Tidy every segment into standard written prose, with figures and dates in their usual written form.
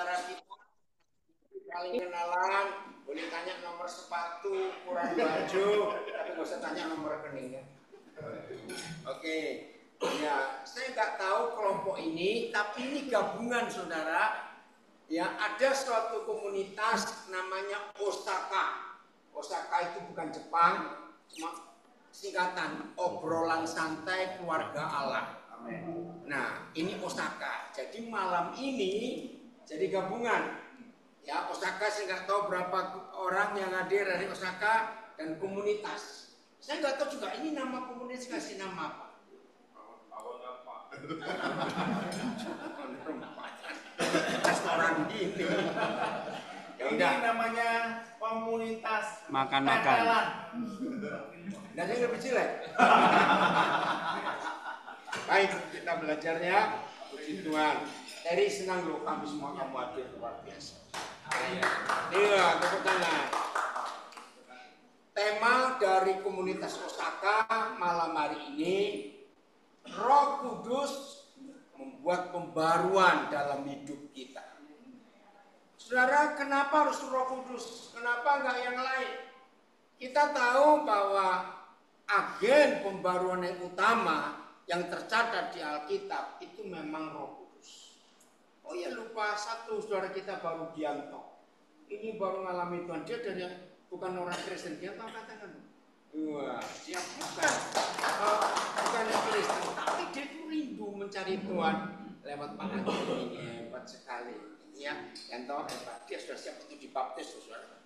kita saling kenalan, boleh tanya nomor sepatu, ukuran baju, tapi nggak usah tanya nomor rekeningnya. Oke, ya saya nggak tahu kelompok ini, tapi ini gabungan saudara. Ya ada suatu komunitas namanya Osaka. Osaka itu bukan Jepang, cuma singkatan obrolan santai keluarga Allah. Nah ini Osaka. Jadi malam ini jadi gabungan. Ya Osaka saya nggak tahu berapa orang yang hadir dari Osaka dan komunitas. Saya nggak tahu juga ini nama komunitas kasih nama apa. Restoran gini. Ya ini udah. namanya komunitas makan-makan. Dan yang lebih jelek. Baik, kita belajarnya. Puji Tuhan. Terry senang loh kami semua kamu hadir, luar biasa. Iya, tepuk tangan. Tema dari komunitas Osaka malam hari ini, Roh Kudus membuat pembaruan dalam hidup kita. Saudara, kenapa harus Roh Kudus? Kenapa enggak yang lain? Kita tahu bahwa agen pembaruan yang utama yang tercatat di Alkitab itu memang Roh Kudus. Oh ya lupa satu saudara kita baru Gianto. Ini baru mengalami Tuhan, dia dari bukan orang Kristen, dia tahu katakan. Wah, dia bukan Kristen, tapi dia itu rindu mencari Tuhan lewat pengajian ini hebat sekali. Ya, Gianto hebat, dia sudah siap untuk dibaptis, saudara.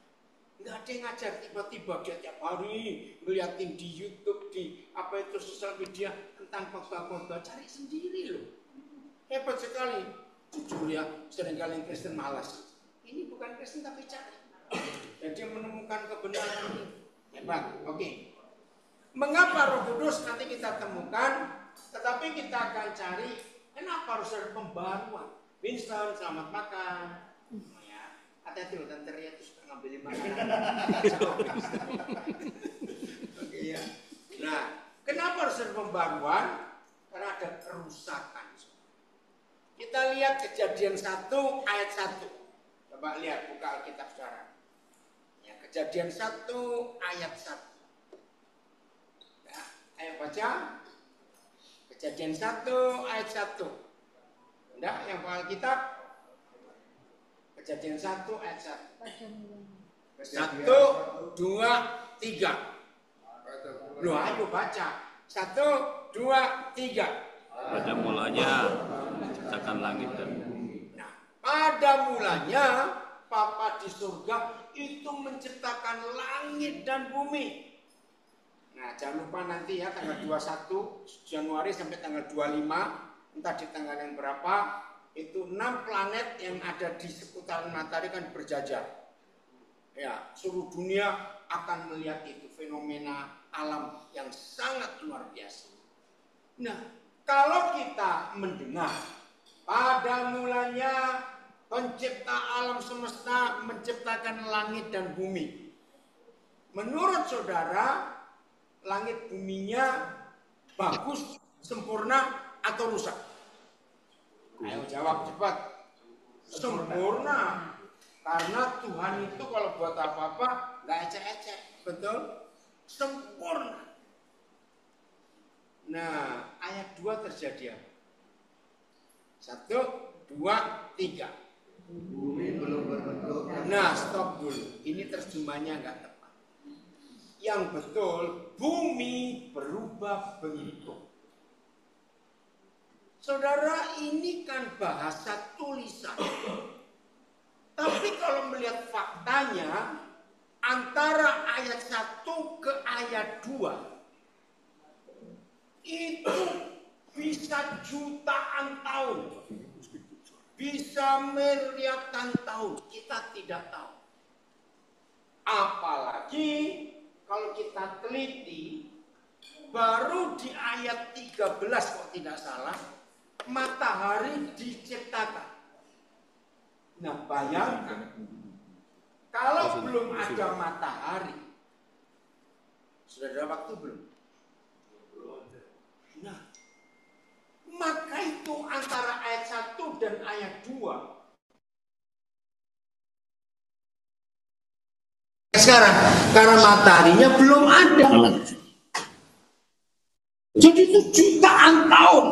Nggak ada yang ngajar, tiba-tiba dia tiap hari ngeliatin di YouTube, di apa itu sosial media tentang khotbah-khotbah, cari sendiri loh. Hebat sekali. Jujur ya, seringkali yang Kristen malas. Ini bukan Kristen tapi cari. Dan dia menemukan kebenaran ini. Hebat, oke. Mengapa Roh Kudus nanti kita temukan, tetapi kita akan cari kenapa harus ada pembaruan. Winston, selamat makan. Hati-hati loh, Tante Ria itu suka ngambilin makanan. Oke ya. Nah, kenapa harus ada pembaruan? Karena ada kerusakan. Kita lihat Kejadian 1 ayat 1. Coba lihat, buka Alkitab saudara. Ya, Kejadian 1 ayat 1. Ya, ayo baca. Kejadian 1 ayat 1. Enggak, yang buka Alkitab. Kejadian 1 ayat 1. 1, 2, 3. Loh ayo baca. 1, 2, 3. Pada mulanya menciptakan langit dan bumi. Nah, pada mulanya Papa di surga itu menciptakan langit dan bumi. Nah, jangan lupa nanti ya tanggal 21 Januari sampai tanggal 25, entah di tanggal yang berapa, itu 6 planet yang ada di seputaran matahari kan berjajar. Ya, seluruh dunia akan melihat itu fenomena alam yang sangat luar biasa. Nah, kalau kita mendengar pada mulanya pencipta alam semesta menciptakan langit dan bumi. Menurut saudara, langit buminya bagus, sempurna atau rusak? Ayo jawab cepat. Sempurna. Karena Tuhan itu kalau buat apa-apa nggak ecek-ecek, betul? Sempurna. Nah, ayat 2 terjadi apa? 1, 2, 3. bumi belum berbentuk. Nah, stop dulu. Ini terjemahnya nggak tepat. Yang betul, bumi berubah bentuk. Saudara, ini kan bahasa tulisan. Tapi kalau melihat faktanya, antara ayat 1 ke ayat 2, itu bisa jutaan tahun, bisa miliaran tahun, kita tidak tahu. Apalagi kalau kita teliti, baru di ayat 13 kalau tidak salah, matahari diciptakan. Nah bayangkan, kalau belum ada matahari, sudah ada waktu belum? Nah, maka itu antara ayat 1 dan ayat 2 sekarang karena mataharinya belum ada. Jadi itu jutaan tahun.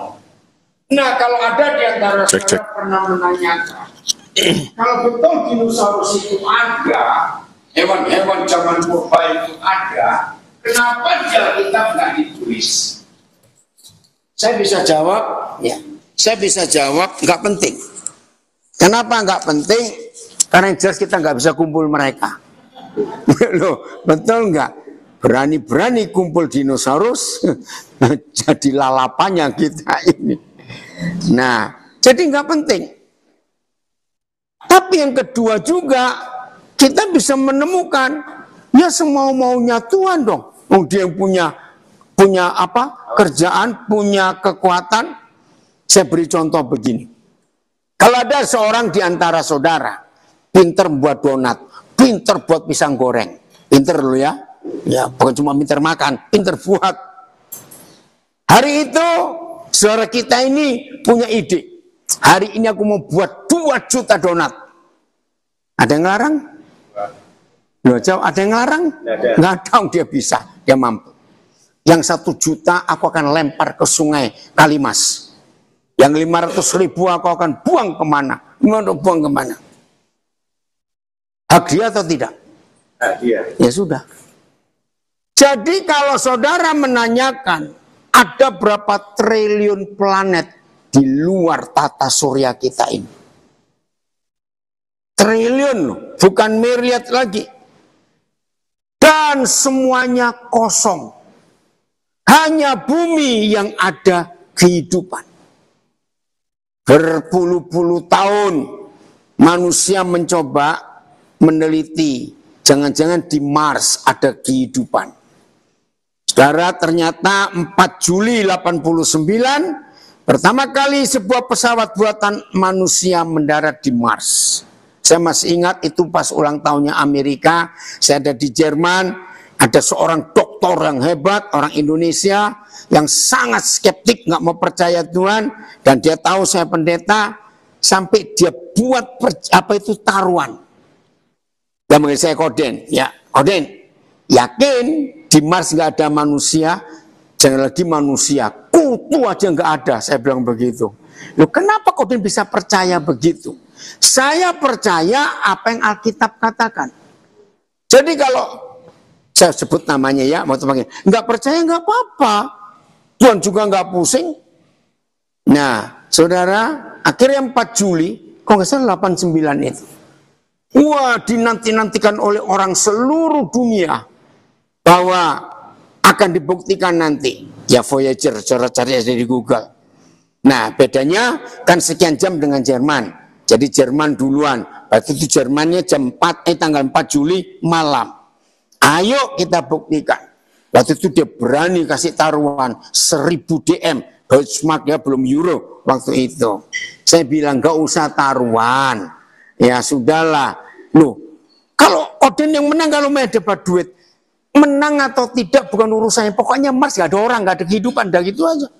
Nah, kalau ada di antara saudara pernah menanyakan, kalau betul dinosaurus itu ada, hewan-hewan zaman purba itu ada, kenapa di Alkitab nggak ditulis? Saya bisa jawab, ya. Saya bisa jawab, nggak penting. Kenapa nggak penting? Karena yang jelas kita nggak bisa kumpul mereka. Loh, betul nggak? Berani-berani kumpul dinosaurus, jadi lalapannya kita ini. Nah, jadi nggak penting. Tapi yang kedua juga, kita bisa menemukan, ya semau-maunya Tuhan dong. Oh, dia yang punya apa? Kerjaan, punya kekuatan. Saya beri contoh begini. Kalau ada seorang di antara saudara, pinter buat donat, pinter buat pisang goreng, pinter loh ya. Ya, bukan cuma pinter makan, pinter buat. Hari itu, saudara kita ini punya ide. Hari ini aku mau buat 2 juta donat. Ada yang larang? Loh, jauh, ada yang larang? Nggak tahu dia bisa, dia mampu. Yang 1 juta aku akan lempar ke sungai Kalimas. Yang 500.000 aku akan buang kemana? Mau buang kemana? Hak dia atau tidak? Hak dia. Ya sudah. Jadi kalau saudara menanyakan ada berapa triliun planet di luar tata surya kita ini? Triliun, bukan miliar lagi. Dan semuanya kosong. Hanya bumi yang ada kehidupan. Berpuluh-puluh tahun manusia mencoba meneliti. Jangan-jangan di Mars ada kehidupan. Saudara, ternyata 4 Juli 89 pertama kali sebuah pesawat buatan manusia mendarat di Mars. Saya masih ingat itu pas ulang tahunnya Amerika. Saya ada di Jerman, ada seorang dokter yang hebat, orang Indonesia yang sangat skeptik, nggak mau percaya Tuhan, dan dia tahu saya pendeta, sampai dia buat taruhan. Dia manggil saya Koden, ya Koden, yakin di Mars nggak ada manusia, jangan lagi manusia, kutu aja nggak ada. Saya bilang begitu. Loh, kenapa Koden bisa percaya begitu? Saya percaya apa yang Alkitab katakan. Jadi kalau saya sebut namanya ya, mau teman nggak percaya nggak apa-apa. Tuhan juga nggak pusing. Nah, saudara, akhirnya 4 Juli, kok nggak salah 89 itu. Wah, dinanti-nantikan oleh orang seluruh dunia bahwa akan dibuktikan nanti. Ya Voyager, cari aja di Google. Nah, bedanya kan sekian jam dengan Jerman. Jadi Jerman duluan. Waktu itu Jermannya tanggal 4 Juli malam. Ayo kita buktikan. Waktu itu dia berani kasih taruhan 1000 DM. Deutschmark ya, belum euro waktu itu. Saya bilang gak usah taruhan. Ya sudahlah. Loh, kalau Koden yang menang kalau main debat duit. Menang atau tidak bukan urusannya. Pokoknya Mars gak ada orang, gak ada kehidupan. Dah gitu aja.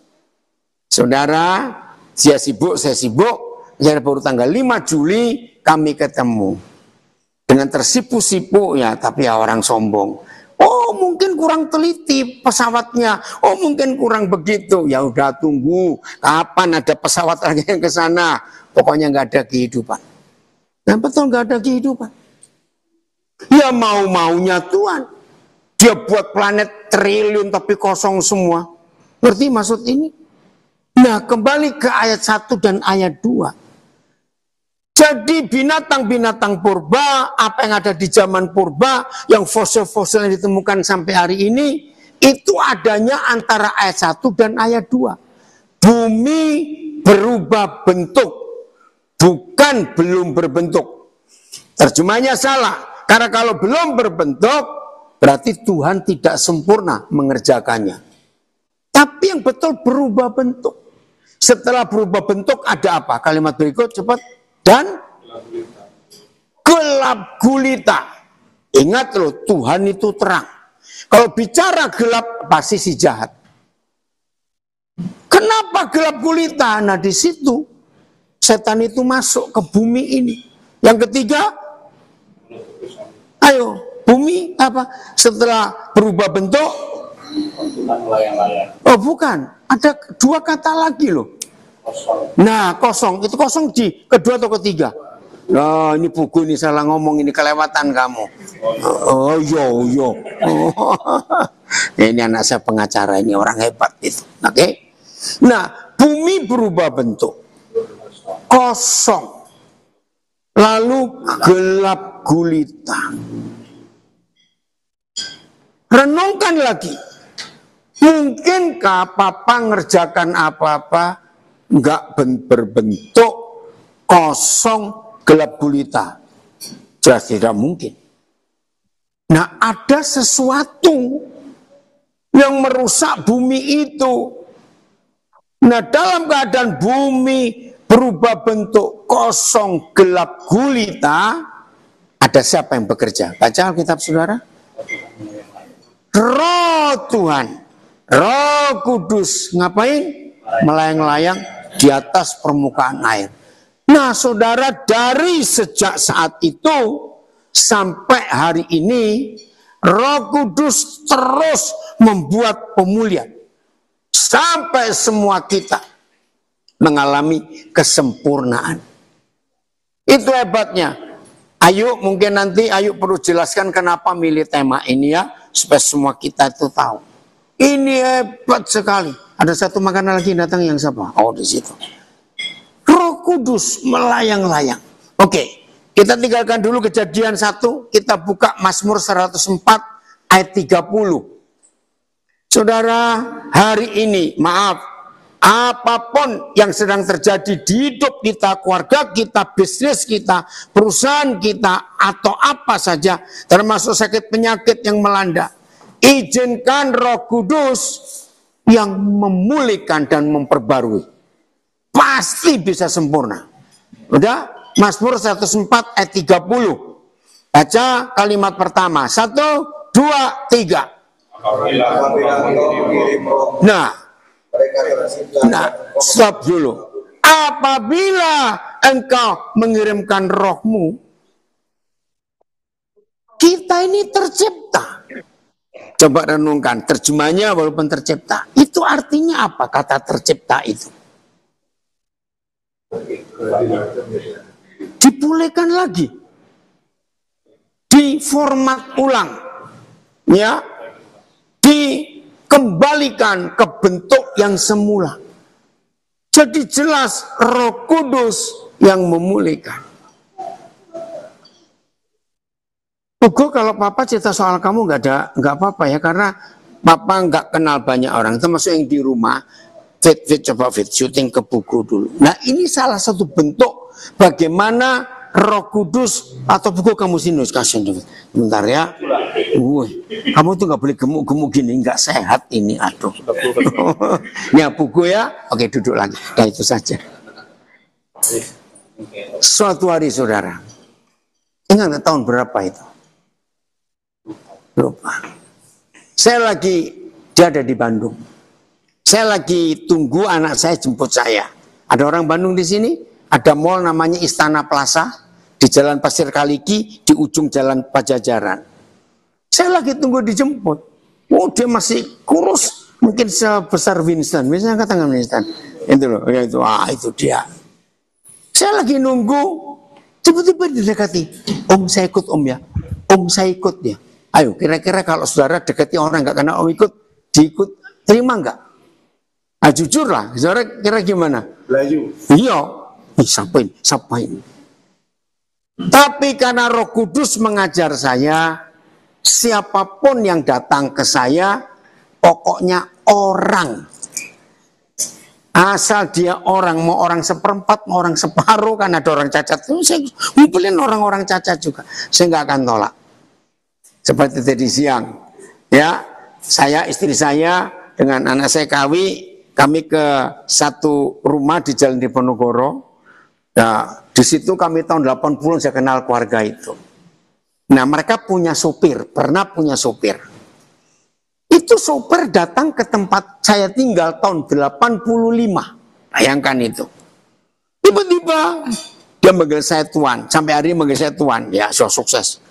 Saudara, dia sibuk, saya sibuk. Ya baru tanggal 5 Juli kami ketemu. Dengan tersipu-sipu ya, tapi ya orang sombong. Oh mungkin kurang teliti pesawatnya. Oh mungkin kurang begitu. Ya udah tunggu. Kapan ada pesawat lagi yang ke sana? Pokoknya nggak ada kehidupan. Nah betul nggak ada kehidupan. Ya mau-maunya Tuhan. Dia buat planet triliun tapi kosong semua. Ngerti maksud ini? Nah kembali ke ayat 1 dan ayat 2. Jadi binatang-binatang purba, apa yang ada di zaman purba, yang fosil-fosil yang ditemukan sampai hari ini, itu adanya antara ayat 1 dan ayat 2. Bumi berubah bentuk, bukan belum berbentuk. Terjemahnya salah, karena kalau belum berbentuk, berarti Tuhan tidak sempurna mengerjakannya. Tapi yang betul berubah bentuk. Setelah berubah bentuk ada apa? Kalimat berikut cepat. Dan gelap gulita. Ingat loh, Tuhan itu terang. Kalau bicara gelap pasti si jahat. Kenapa gelap gulita? Nah di situ setan itu masuk ke bumi ini. Yang ketiga, ayo bumi apa? Setelah berubah bentuk, oh bukan, ada dua kata lagi loh. Nah, kosong, itu kosong di kedua atau ketiga? Nah, ini buku ini salah ngomong, ini kelewatan kamu. Oh, yo. Oh. Ini anak saya pengacara, ini orang hebat itu. Oke. Nah, bumi berubah bentuk. Kosong. Lalu gelap gulita. Renungkan lagi. Mungkinkah papa ngerjakan apa-apa enggak berbentuk kosong gelap gulita? Jelas tidak mungkin. Nah, ada sesuatu yang merusak bumi itu. Nah, dalam keadaan bumi berubah bentuk kosong gelap gulita, ada siapa yang bekerja? Baca Alkitab saudara. Roh Tuhan, Roh Kudus ngapain? Melayang-layang di atas permukaan air. Nah saudara, dari sejak saat itu sampai hari ini, Roh Kudus terus membuat pemulihan. Sampai semua kita mengalami kesempurnaan. Itu hebatnya. Ayo mungkin nanti Ayo perlu jelaskan kenapa milih tema ini ya, supaya semua kita itu tahu. Ini hebat sekali. Ada satu makanan lagi datang yang siapa? Oh di situ. Roh Kudus melayang-layang. Oke, kita tinggalkan dulu Kejadian 1. Kita buka Mazmur 104 ayat 30. Saudara, hari ini maaf, apapun yang sedang terjadi di hidup kita, keluarga kita, bisnis kita, perusahaan kita, atau apa saja, termasuk sakit penyakit yang melanda, izinkan Roh Kudus yang memulihkan dan memperbarui. Pasti bisa sempurna. Udah, Mazmur 104 ayat 30. Baca kalimat pertama. 1, 2, 3. Nah, stop dulu. Apabila engkau mengirimkan rohmu, kita ini tercipta. Coba renungkan, terjemahnya walaupun tercipta. Itu artinya apa kata tercipta itu? Dipulihkan lagi. Diformat ulang. Ya. Dikembalikan ke bentuk yang semula. Jadi jelas Roh Kudus yang memulihkan. Hugo, kalau papa cerita soal kamu nggak apa-apa ya, karena papa nggak kenal banyak orang, termasuk yang di rumah. Coba syuting ke buku dulu. Nah ini salah satu bentuk bagaimana Roh Kudus atau buku kamu sinus kasihan dulu. Bentar ya. Kamu tuh nggak boleh gemuk-gemuk gini, nggak sehat ini. Aduh. Ya buku ya. Oke duduk lagi. Nah itu saja. Suatu hari saudara, ingat tahun berapa itu? Lupa. Dia ada di Bandung. Saya lagi tunggu anak saya jemput saya. Ada orang Bandung di sini, ada mall namanya Istana Plaza di Jalan Pasir Kaliki di ujung Jalan Pajajaran. Saya lagi tunggu dijemput. Oh, dia masih kurus, mungkin sebesar Winston. Winston angkat tangan Winston. Itu loh, ya itu. Itu dia. Saya lagi nunggu, tiba-tiba didekati. Om saya ikut om ya. Om saya ikut ya. Ayo, kira-kira kalau saudara dekati orang nggak kena om ikut, diikut, terima nggak? Ah, jujur lah, saudara kira gimana? Layu. Iya, siapa ini? Tapi karena Roh Kudus mengajar saya, siapapun yang datang ke saya, pokoknya orang. Asal dia orang, mau orang seperempat, mau orang separuh, kan ada orang cacat. Saya ngumpulin orang-orang cacat juga. Saya nggak akan tolak. Seperti tadi siang, ya, saya, istri saya, dengan anak saya kami ke satu rumah di Jalan Diponegoro. Nah, di situ kami tahun 80 saya kenal keluarga itu. Nah, mereka punya sopir, pernah punya sopir. Itu sopir datang ke tempat saya tinggal tahun 85. Bayangkan itu. Tiba-tiba dia manggil saya tuan, sampai hari ini manggil saya tuan. Ya, so sukses.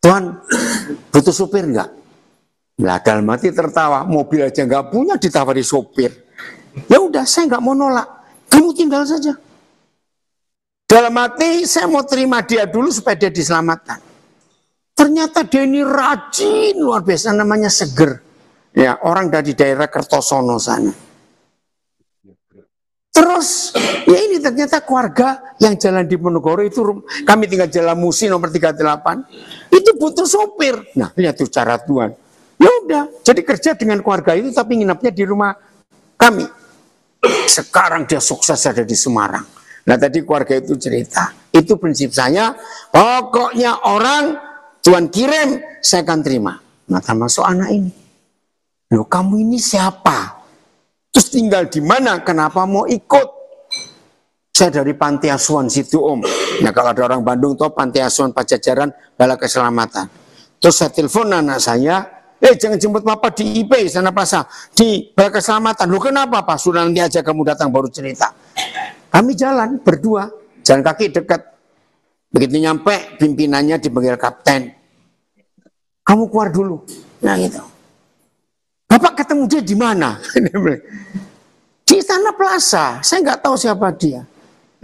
Tuan, butuh supir enggak? Lah dalam hati tertawa, mobil aja enggak punya ditawari sopir. Ya udah, saya enggak mau nolak. Kamu tinggal saja. Dalam hati saya mau terima dia dulu supaya dia diselamatkan. Ternyata dia ini rajin luar biasa, namanya Seger. Ya, orang dari daerah Kertosono sana. Terus, ya ini ternyata keluarga yang jalan di Ponorogo itu, kami tinggal Jalan Musi nomor 38, itu butuh sopir. Nah, lihat tuh cara Tuhan. Ya udah, jadi kerja dengan keluarga itu tapi nginapnya di rumah kami. Sekarang dia sukses ada di Semarang. Nah, tadi keluarga itu cerita. Itu prinsip saya, pokoknya orang Tuhan kirim, saya akan terima. Nah, termasuk anak ini. Loh, kamu ini siapa? Terus tinggal di mana? Kenapa mau ikut? Saya dari Panti Asuhan situ Om. Nah, kalau ada orang Bandung tahu Panti Asuhan Pajajaran Bala Keselamatan. Terus saya telepon anak saya, jangan jemput Papa di IP sana Plaza, di Bala Keselamatan. Loh kenapa Pak? Sudah nanti aja kamu datang baru cerita. Kami jalan berdua, jalan kaki dekat. Begitu nyampe, pimpinannya dipanggil kapten. Kamu keluar dulu. Nah gitu. Bapak ketemu dia di mana? Di Istana Plaza. Saya nggak tahu siapa dia.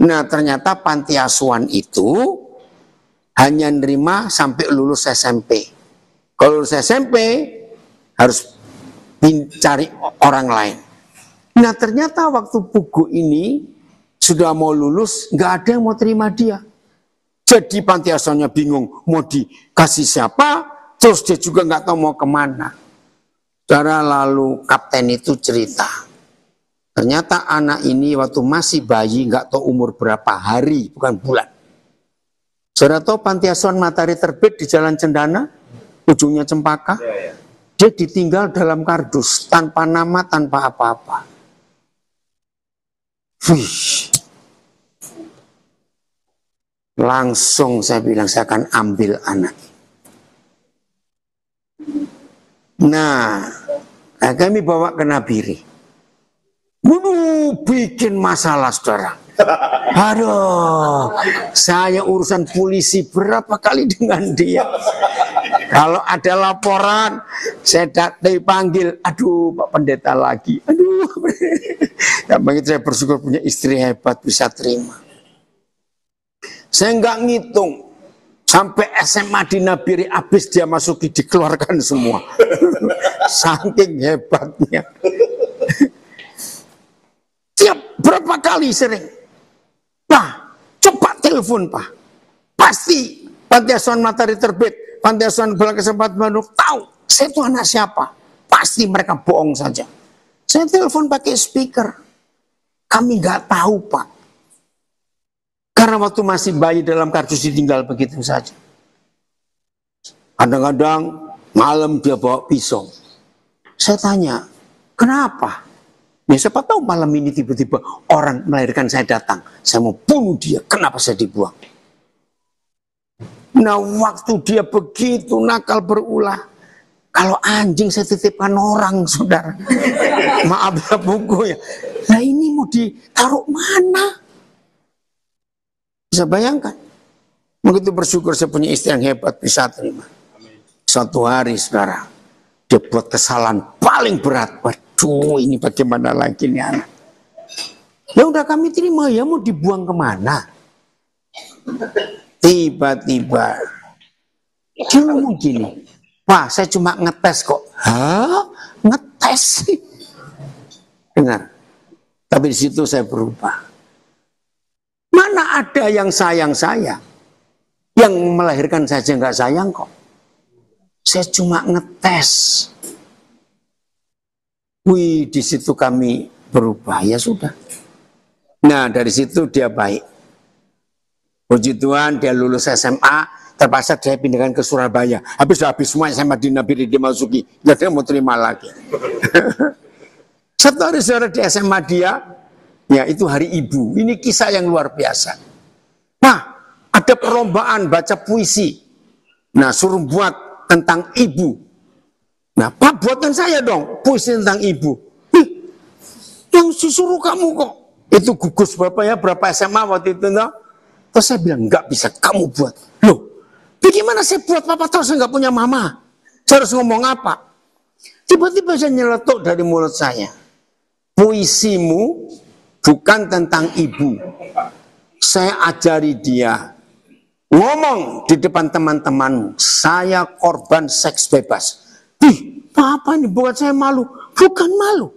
Nah ternyata panti asuhan itu hanya nerima sampai lulus SMP. Kalau lulus SMP harus cari orang lain. Nah ternyata waktu Pugu ini sudah mau lulus, nggak ada yang mau terima dia. Jadi panti asuhannya bingung mau dikasih siapa, terus dia juga nggak tahu mau kemana. Saudara, lalu kapten itu cerita, ternyata anak ini waktu masih bayi, nggak tahu umur berapa hari, bukan bulan. Saudara tahu panti asuhan Matahari Terbit di Jalan Cendana, ujungnya Cempaka, dia ditinggal dalam kardus, tanpa nama, tanpa apa-apa. Langsung saya bilang, saya akan ambil anak. Nah, kami bawa ke Nabiri. Bikin masalah saudara. Aduh, saya urusan polisi berapa kali dengan dia. Kalau ada laporan, saya dipanggil. Aduh, Pak Pendeta lagi. Aduh, ya, begitu saya bersyukur punya istri hebat bisa terima. Saya nggak ngitung. Sampai SMA di Nabiri habis dia masuki dikeluarkan semua. Saking hebatnya. Tiap berapa kali sering. Pak, coba telepon Pak. Pasti Panti Asuhan Matahari Terbit, Panti Asuhan Bala Keselamatan Bandung tahu saya itu anak siapa. Pasti mereka bohong saja. Saya telepon pakai speaker. Kami nggak tahu Pak. Karena waktu masih bayi dalam kardus ditinggal begitu saja. Kadang-kadang malam dia bawa pisau. Saya tanya, kenapa? Ya siapa tahu malam ini tiba-tiba orang melahirkan saya datang. Saya mau bunuh dia, kenapa saya dibuang? Nah waktu dia begitu nakal berulah. Kalau anjing saya titipkan orang, saudara. Maaf ya buku ya. Nah ini mau ditaruh mana? Bisa bayangkan. Begitu bersyukur saya punya istri yang hebat bisa terima. Suatu hari saudara, dia buat kesalahan paling berat. Waduh ini bagaimana lagi nih anak. Ya udah kami terima, ya mau dibuang kemana? Tiba-tiba dia ngomong gini, Pak saya cuma ngetes kok. Hah? Ngetes? Dengar. Tapi di situ saya berubah. Mana ada yang sayang saya? Yang melahirkan saja nggak sayang kok. Saya cuma ngetes. Wih, di situ kami berubah. Ya sudah. Nah, dari situ dia baik. Puji Tuhan, dia lulus SMA. Terpaksa dia pindahkan ke Surabaya. Habis semua SMA di Nabiri dimasuki. Nggak ada yang mau terima lagi. Satu hari saudara di SMA dia, ya itu hari ibu. Ini kisah yang luar biasa. Nah, ada perlombaan baca puisi. Nah, suruh buat tentang ibu. Nah, Pak buatkan saya dong puisi tentang ibu. Yang disuruh kamu kok. Itu gugus berapa ya, berapa SMA waktu itu. No? Terus saya bilang, enggak bisa kamu buat. Loh, Bagaimana saya buat papa tahu saya nggak punya mama? Saya harus ngomong apa? Tiba-tiba saya nyeletuk dari mulut saya. Puisimu bukan tentang ibu. Saya ajari dia. Ngomong di depan teman-temanmu. Saya korban seks bebas. Papa ini buat saya malu. Bukan malu.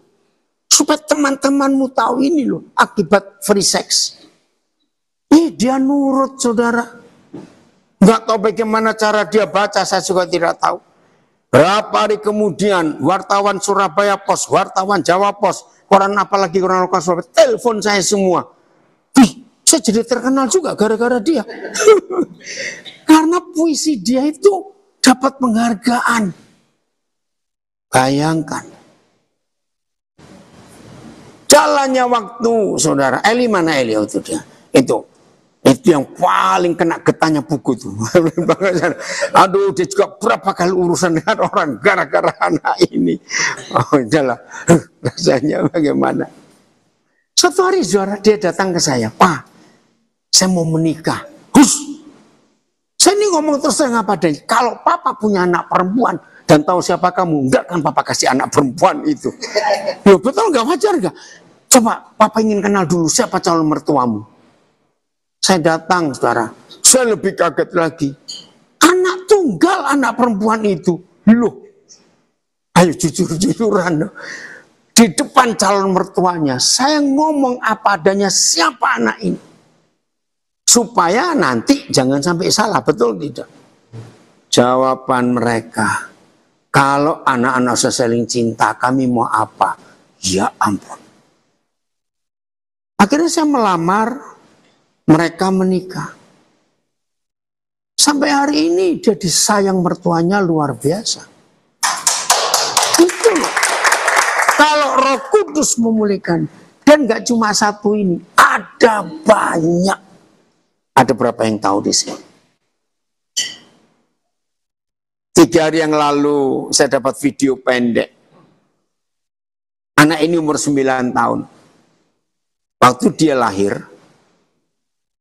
Supaya teman-temanmu tahu ini loh. Akibat free sex. Dia nurut saudara. Nggak tahu bagaimana cara dia baca, saya juga tidak tahu. Berapa hari kemudian, wartawan Surabaya Pos, wartawan Jawa Pos, koran apalagi koran lokal Surabaya, telepon saya semua. Saya jadi terkenal juga gara-gara dia. Karena puisi dia itu dapat penghargaan. Bayangkan. Jalannya waktu, saudara. Eli mana Eli itu dia? Itu yang paling kena getahnya buku itu. Aduh, dia juga berapa kali urusan dengan orang gara-gara anak ini. Oh, udahlah. Rasanya bagaimana? Suatu hari saudara, dia datang ke saya. Pak, saya mau menikah. Hush! Saya ini ngomong terus terang apa adanya. Kalau papa punya anak perempuan dan tahu siapa kamu, enggak kan papa kasih anak perempuan itu. Loh, betul nggak, wajar nggak? Coba papa ingin kenal dulu siapa calon mertuamu. Saya datang, saudara. Saya lebih kaget lagi. Anak tunggal, anak perempuan itu. Loh, ayo jujur-jujuran. Di depan calon mertuanya, saya ngomong apa adanya siapa anak ini. Supaya nanti jangan sampai salah, betul tidak? Jawaban mereka, kalau anak-anak saling cinta, kami mau apa? Ya ampun. Akhirnya saya melamar. Mereka menikah. Sampai hari ini dia disayang mertuanya luar biasa. Itu loh. Kalau Roh Kudus memulihkan. Dan gak cuma satu ini. Ada banyak. Ada berapa yang tahu di sini? 3 hari yang lalu saya dapat video pendek. Anak ini umur 9 tahun. Waktu dia lahir.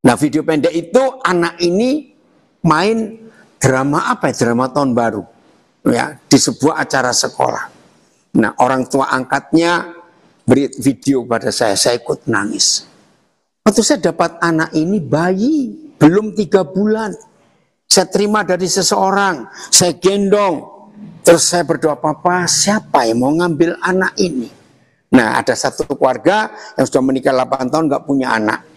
Nah, video pendek itu anak ini main drama apa ya? Drama tahun baru. Ya, di sebuah acara sekolah. Nah, orang tua angkatnya beri video pada saya ikut nangis. Waktu saya dapat anak ini bayi, belum 3 bulan. Saya terima dari seseorang, saya gendong. Terus saya berdoa, Papa, siapa yang mau ngambil anak ini? Nah, ada satu keluarga yang sudah menikah 8 tahun gak punya anak.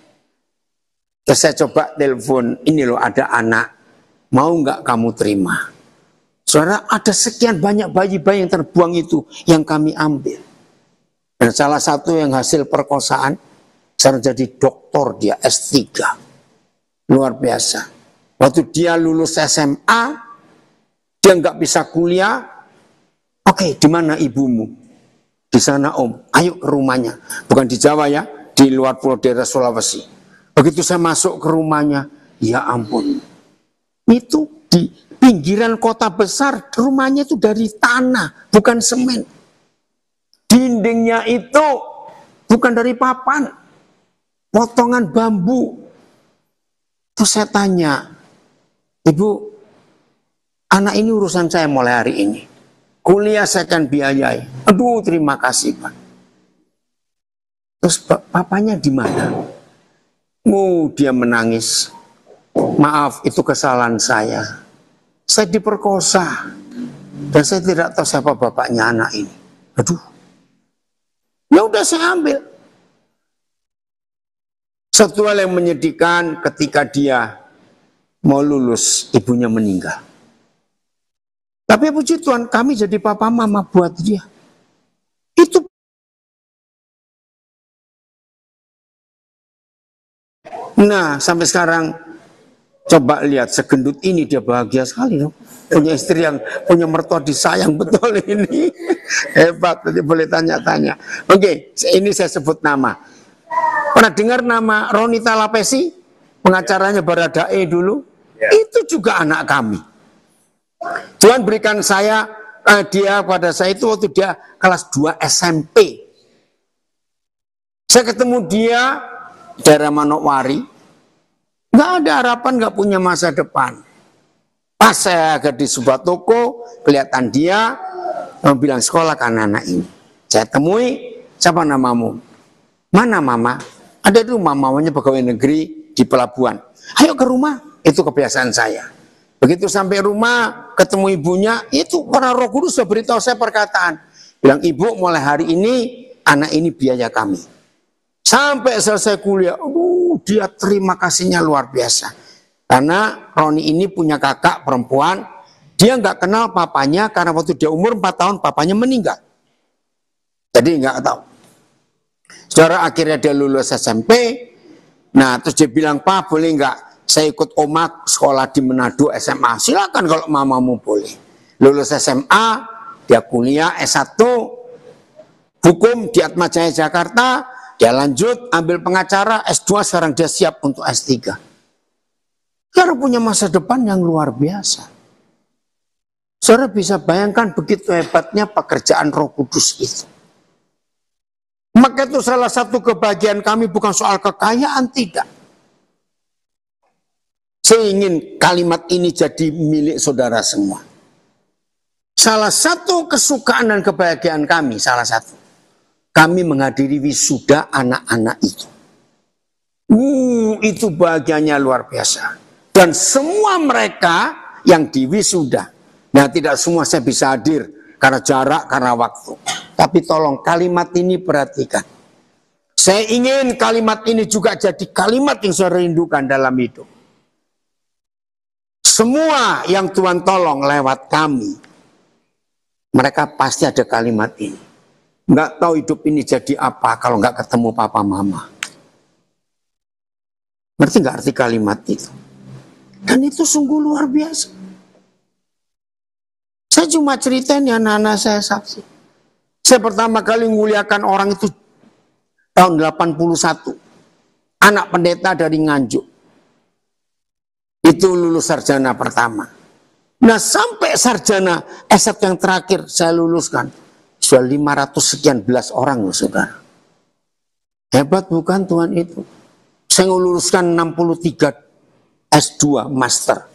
Terus saya coba telepon, ini loh ada anak, mau nggak kamu terima? Saudara, ada sekian banyak bayi-bayi yang terbuang itu yang kami ambil. Dan salah satu yang hasil perkosaan, sekarang jadi doktor dia S3. Luar biasa. Waktu dia lulus SMA, dia nggak bisa kuliah. Oke, di mana ibumu? Di sana Om, ayo ke rumahnya. Bukan di Jawa ya, di luar pulau daerah Sulawesi. Begitu saya masuk ke rumahnya, ya ampun. Itu di pinggiran kota besar, rumahnya itu dari tanah, bukan semen. Dindingnya itu bukan dari papan, potongan bambu. Terus saya tanya, Ibu, anak ini urusan saya mulai hari ini. Kuliah saya akan biayai. Aduh, terima kasih Pak. Terus papanya di mana? Dia menangis. Maaf, itu kesalahan saya. Saya diperkosa. Dan saya tidak tahu siapa bapaknya anak ini. Aduh. Ya udah saya ambil. Satu hal yang menyedihkan ketika dia mau lulus, ibunya meninggal. Tapi puji Tuhan, kami jadi papa mama buat dia. Itu nah, sampai sekarang coba lihat segendut ini dia bahagia sekali dong. Punya istri yang punya mertua disayang betul ini. Hebat, nanti boleh tanya-tanya. Oke, ini saya sebut nama. Pernah dengar nama Ronita Lapesi? Pengacaranya Baradae dulu. Ya. Itu juga anak kami. Tuhan berikan dia pada saya itu waktu dia kelas 2 SMP. Saya ketemu dia daerah Manokwari, nggak ada harapan, nggak punya masa depan. Pas saya ada di sebuah toko, kelihatan dia, bilang sekolah kan anak ini. Saya temui, siapa namamu? Mana mama? Ada di rumah, mamanya pegawai negeri di pelabuhan. Ayo ke rumah, itu kebiasaan saya. Begitu sampai rumah, ketemu ibunya, itu para Roh Kudus sudah beritahu saya perkataan. Bilang, ibu mulai hari ini, anak ini biaya kami. Sampai selesai kuliah, dia terima kasihnya luar biasa. Karena Roni ini punya kakak perempuan, dia nggak kenal papanya karena waktu dia umur 4 tahun papanya meninggal. Jadi nggak tahu. Saudara, akhirnya dia lulus SMP. Nah terus dia bilang, Pak boleh nggak saya ikut oma sekolah di Manado SMA? Silakan kalau mamamu boleh. Lulus SMA, dia kuliah S1 hukum di Atmajaya Jakarta. Dia lanjut ambil pengacara S2, sekarang dia siap untuk S3. Saudara punya masa depan yang luar biasa. Saudara bisa bayangkan begitu hebatnya pekerjaan Roh Kudus itu. Maka itu salah satu kebahagiaan kami bukan soal kekayaan, tidak. Saya ingin kalimat ini jadi milik saudara semua. Salah satu kesukaan dan kebahagiaan kami, salah satu. Kami menghadiri wisuda anak-anak itu. Itu bahagianya luar biasa. Dan semua mereka yang diwisuda. Nah tidak semua saya bisa hadir karena jarak, karena waktu. Tapi tolong kalimat ini perhatikan. Saya ingin kalimat ini juga jadi kalimat yang saya rindukan dalam hidup. Semua yang Tuhan tolong lewat kami, mereka pasti ada kalimat ini. Nggak tahu hidup ini jadi apa kalau nggak ketemu papa mama. Ngerti nggak arti kalimat itu? Dan itu sungguh luar biasa. Saya cuma ceritain ya, anak-anak saya saksi. Saya pertama kali muliakan orang itu tahun 81. Anak pendeta dari Nganjuk. Itu lulus sarjana pertama. Nah sampai sarjana S1 yang terakhir saya luluskan. Sudah 500 sekian belas orang loh saudara. Hebat bukan Tuhan itu? Saya meluluskan 63 S2 master.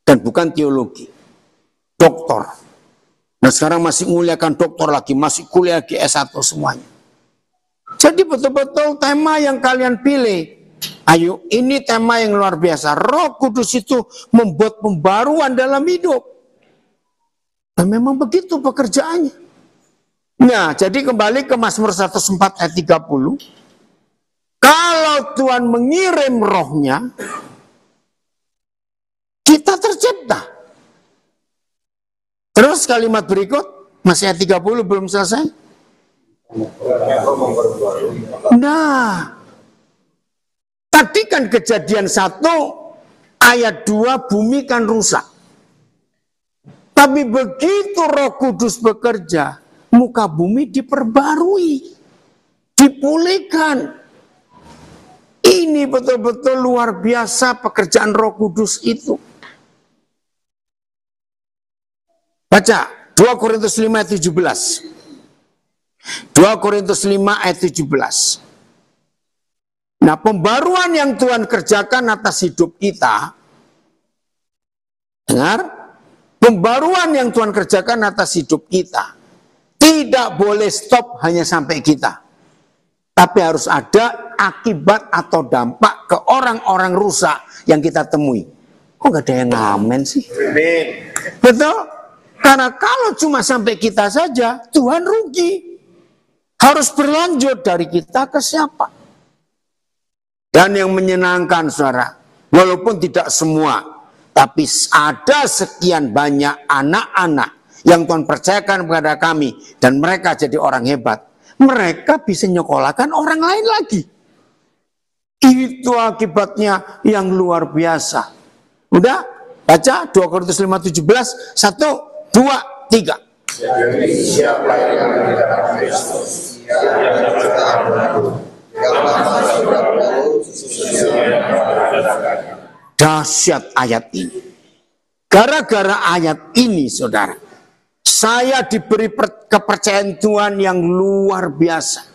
Dan bukan teologi. Doktor. Nah sekarang masih muliakan doktor lagi. Masih kuliah lagi S1 semuanya. Jadi betul-betul tema yang kalian pilih. Ayo ini tema yang luar biasa. Roh Kudus itu membuat pembaruan dalam hidup. Dan memang begitu pekerjaannya. Nah jadi kembali ke Mazmur 104 ayat 30. Kalau Tuhan mengirim rohnya, kita tercipta. Terus kalimat berikut, masih ayat 30 belum selesai. Nah, tadi kan Kejadian 1 ayat 2 bumi kan rusak. Tapi begitu Roh Kudus bekerja, muka bumi diperbarui, dipulihkan. Ini betul-betul luar biasa pekerjaan Roh Kudus itu. Baca 2 Korintus 5 ayat 17. 2 Korintus 5 ayat 17. Nah pembaruan yang Tuhan kerjakan atas hidup kita. Dengar? Pembaruan yang Tuhan kerjakan atas hidup kita. Tidak boleh stop hanya sampai kita. Tapi harus ada akibat atau dampak ke orang-orang rusak yang kita temui. Kok gak ada yang ngamen sih? Betul? Karena kalau cuma sampai kita saja, Tuhan rugi. Harus berlanjut dari kita ke siapa. Dan yang menyenangkan saudara, walaupun tidak semua, tapi ada sekian banyak anak-anak yang Tuhan percayakan kepada kami, dan mereka jadi orang hebat. Mereka bisa nyekolahkan orang lain lagi. Itu akibatnya yang luar biasa. Udah? Baca 2 Korintus 5:17, 1, 2, 3. Jadi siapa yang akan dalam Kristus? Dahsyat ayat ini. Gara-gara ayat ini saudara, saya diberi kepercayaan Tuhan yang luar biasa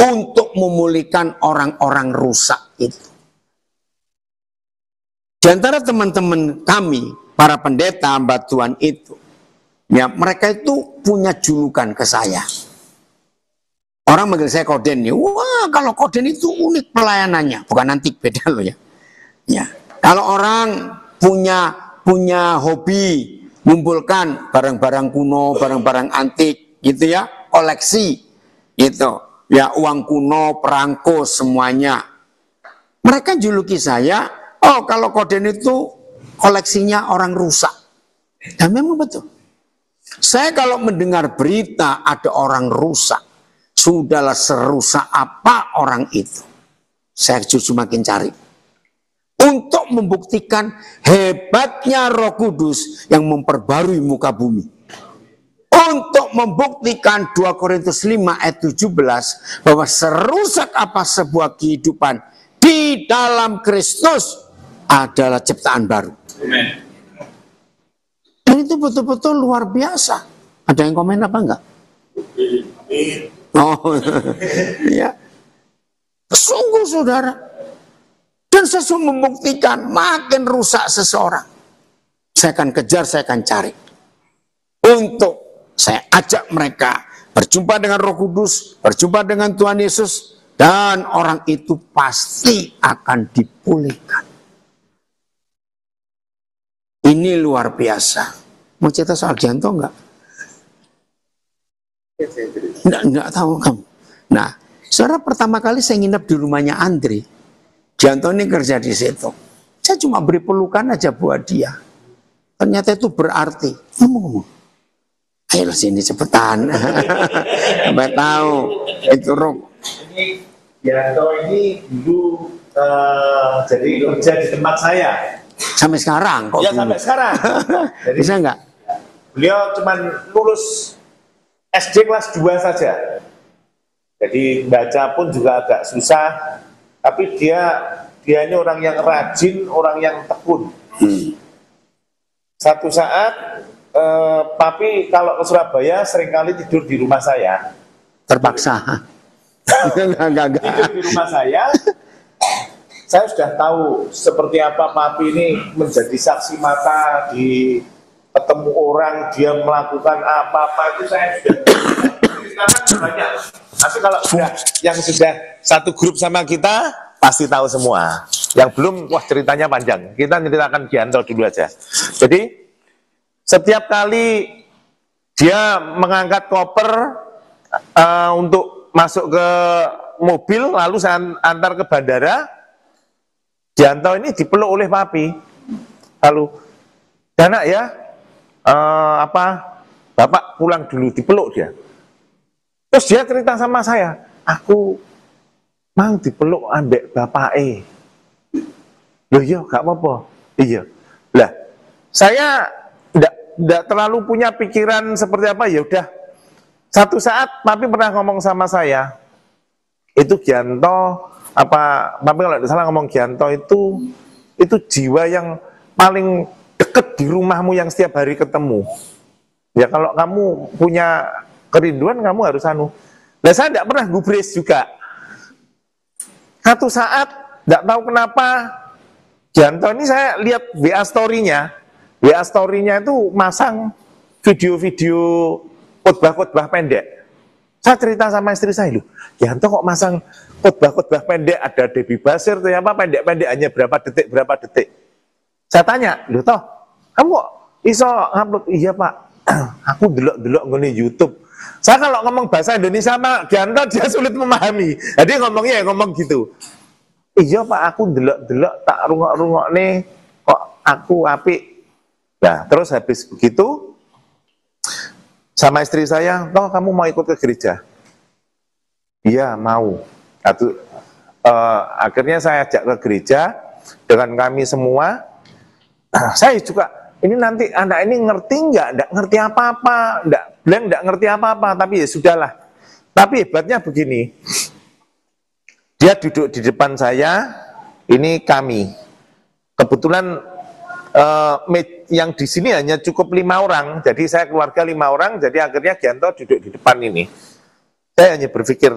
untuk memulihkan orang-orang rusak itu. Di antara teman-teman kami para pendeta hamba Tuhan itu, ya mereka itu punya julukan ke saya. Orang manggil saya Koden nih. Wah, kalau Koden itu unik pelayanannya, bukan antik, beda loh ya. Ya, kalau orang punya hobi mengumpulkan barang-barang kuno, barang-barang antik, gitu ya, koleksi, gitu. Ya, uang kuno, perangko, semuanya. Mereka juluki saya, oh kalau Koden itu koleksinya orang rusak. Dan memang betul. Saya kalau mendengar berita ada orang rusak, sudahlah serusak apa orang itu, saya justru makin cari. Untuk membuktikan hebatnya Roh Kudus yang memperbarui muka bumi. Untuk membuktikan 2 Korintus 5 ayat 17 bahwa serusak apa sebuah kehidupan di dalam Kristus adalah ciptaan baru. Amen. Dan itu betul-betul luar biasa. Ada yang komen apa enggak? Oh, ya. Sungguh saudara. Dan sesuatu membuktikan makin rusak seseorang. Saya akan kejar, saya akan cari. Untuk saya ajak mereka berjumpa dengan Roh Kudus, berjumpa dengan Tuhan Yesus, dan orang itu pasti akan dipulihkan. Ini luar biasa. Mau cerita soal Gianto enggak? Enggak tahu kamu. Nah, saudara, pertama kali saya nginep di rumahnya Andre. Gianto ini kerja di situ. Saya cuma beri pelukan aja buat dia. Ternyata itu berarti. Ngomong-ngomong. Ayo sini cepetan. Sampai tahu. Itu Roh. Ini Gianto ini dulu jadi kerja di tempat saya. Sampai sekarang kok? Ya dulu? sampai sekarang. Jadi, Bisa enggak? beliau cuman lulus SD kelas 2 saja. Jadi baca pun juga agak susah. Tapi dia ini orang yang rajin, orang yang tekun. Satu saat, papi kalau ke Surabaya seringkali tidur di rumah saya. Terpaksa. Enggak. Tidur di rumah saya sudah tahu seperti apa papi ini menjadi saksi mata di ketemu orang, dia melakukan apa-apa itu saya sudah ceritakan banyak. Tapi kalau yang sudah satu grup sama kita pasti tahu semua. Yang belum, wah ceritanya panjang. Kita ceritakan Gianto dulu aja. Jadi setiap kali dia mengangkat koper untuk masuk ke mobil, lalu saya antar ke bandara, Gianto ini dipeluk oleh papi. Lalu, Dana ya, Bapak pulang dulu, dipeluk dia. Terus dia cerita sama saya, aku mau dipeluk ambek bapak Loh iya, gak apa-apa. Iya. Lah, saya tidak terlalu punya pikiran seperti apa, ya udah. Satu saat papi pernah ngomong sama saya, itu Gianto, papi kalau tidak salah ngomong Gianto itu jiwa yang paling deket di rumahmu yang setiap hari ketemu. Ya kalau kamu punya kerinduan, kamu harus anu. Nah saya tidak pernah gubris juga. Satu saat, tidak tahu kenapa, Gianto ini saya lihat WA story-nya itu masang video-video khotbah-khotbah pendek. Saya cerita sama istri saya, loh, Gianto kok masang khotbah-khotbah pendek, ada Debbie Basir, pendek-pendek hanya berapa detik. Saya tanya, loh toh, kamu kok iso ngupload? Iya Pak, aku delok-delok ngene YouTube. Saya kalau ngomong bahasa Indonesia sama Gianto dia sulit memahami. Jadi ngomongnya ngomong gitu. Iya Pak, aku delok-delok tak rungok-rungok nih, kok aku apik. Nah, terus habis begitu sama istri saya, toh kamu mau ikut ke gereja? Iya mau. Akhirnya saya ajak ke gereja dengan kami semua. Saya juga, ini nanti anak ini ngerti nggak ngerti apa-apa, nggak ngerti apa-apa, tapi ya sudahlah. Tapi hebatnya begini, dia duduk di depan saya, ini kami. Kebetulan yang di sini hanya cukup 5 orang, jadi saya keluarga 5 orang, jadi akhirnya Gianto duduk di depan ini. Saya hanya berpikir,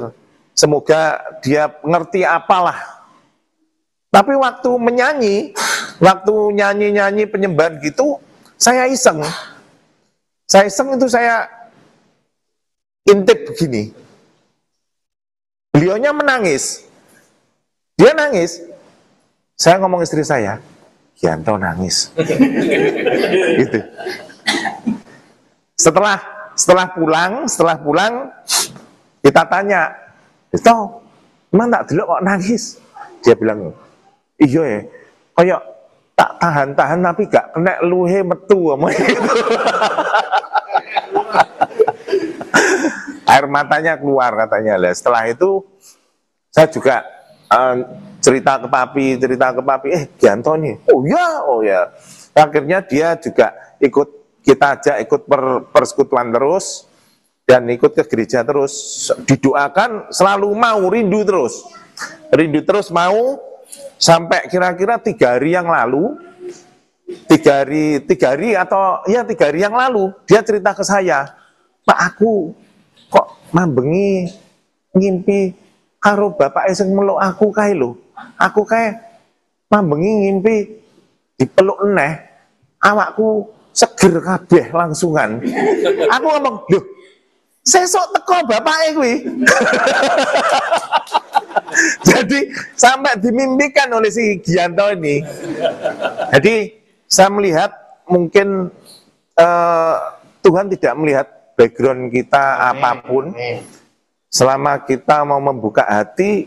semoga dia ngerti apalah. Tapi waktu menyanyi, waktu nyanyi-nyanyi penyembahan gitu, Saya iseng itu saya intip begini. Beliaunya menangis. Dia nangis. Saya ngomong istri saya, Gianto nangis. Gitu. Setelah pulang kita tanya, "Itu, emang tak delok kok nangis?" Dia bilang, "Iya ya, kayak tak tahan-tahan tapi gak kena luhe metu." Gitu. Air matanya keluar katanya. Lah setelah itu saya juga cerita ke papi, Gianto nih, oh ya. Akhirnya dia juga kita ajak ikut persekutuan terus dan ikut ke gereja terus, didoakan selalu mau, rindu terus mau, sampai kira-kira 3 hari yang lalu, 3 hari yang lalu dia cerita ke saya, "Pak, aku kok mambengi ngimpi karo bapak sing meluk aku kae lho. Aku kae mambengi ngimpi dipeluk eneh, awakku seger kabeh langsungan." Aku ngomong, "Loh, sesuk teko bapake kuwi." Jadi sampai dimimpikan oleh si Gianto ini. Jadi saya melihat mungkin Tuhan tidak melihat background kita apapun. Selama kita mau membuka hati,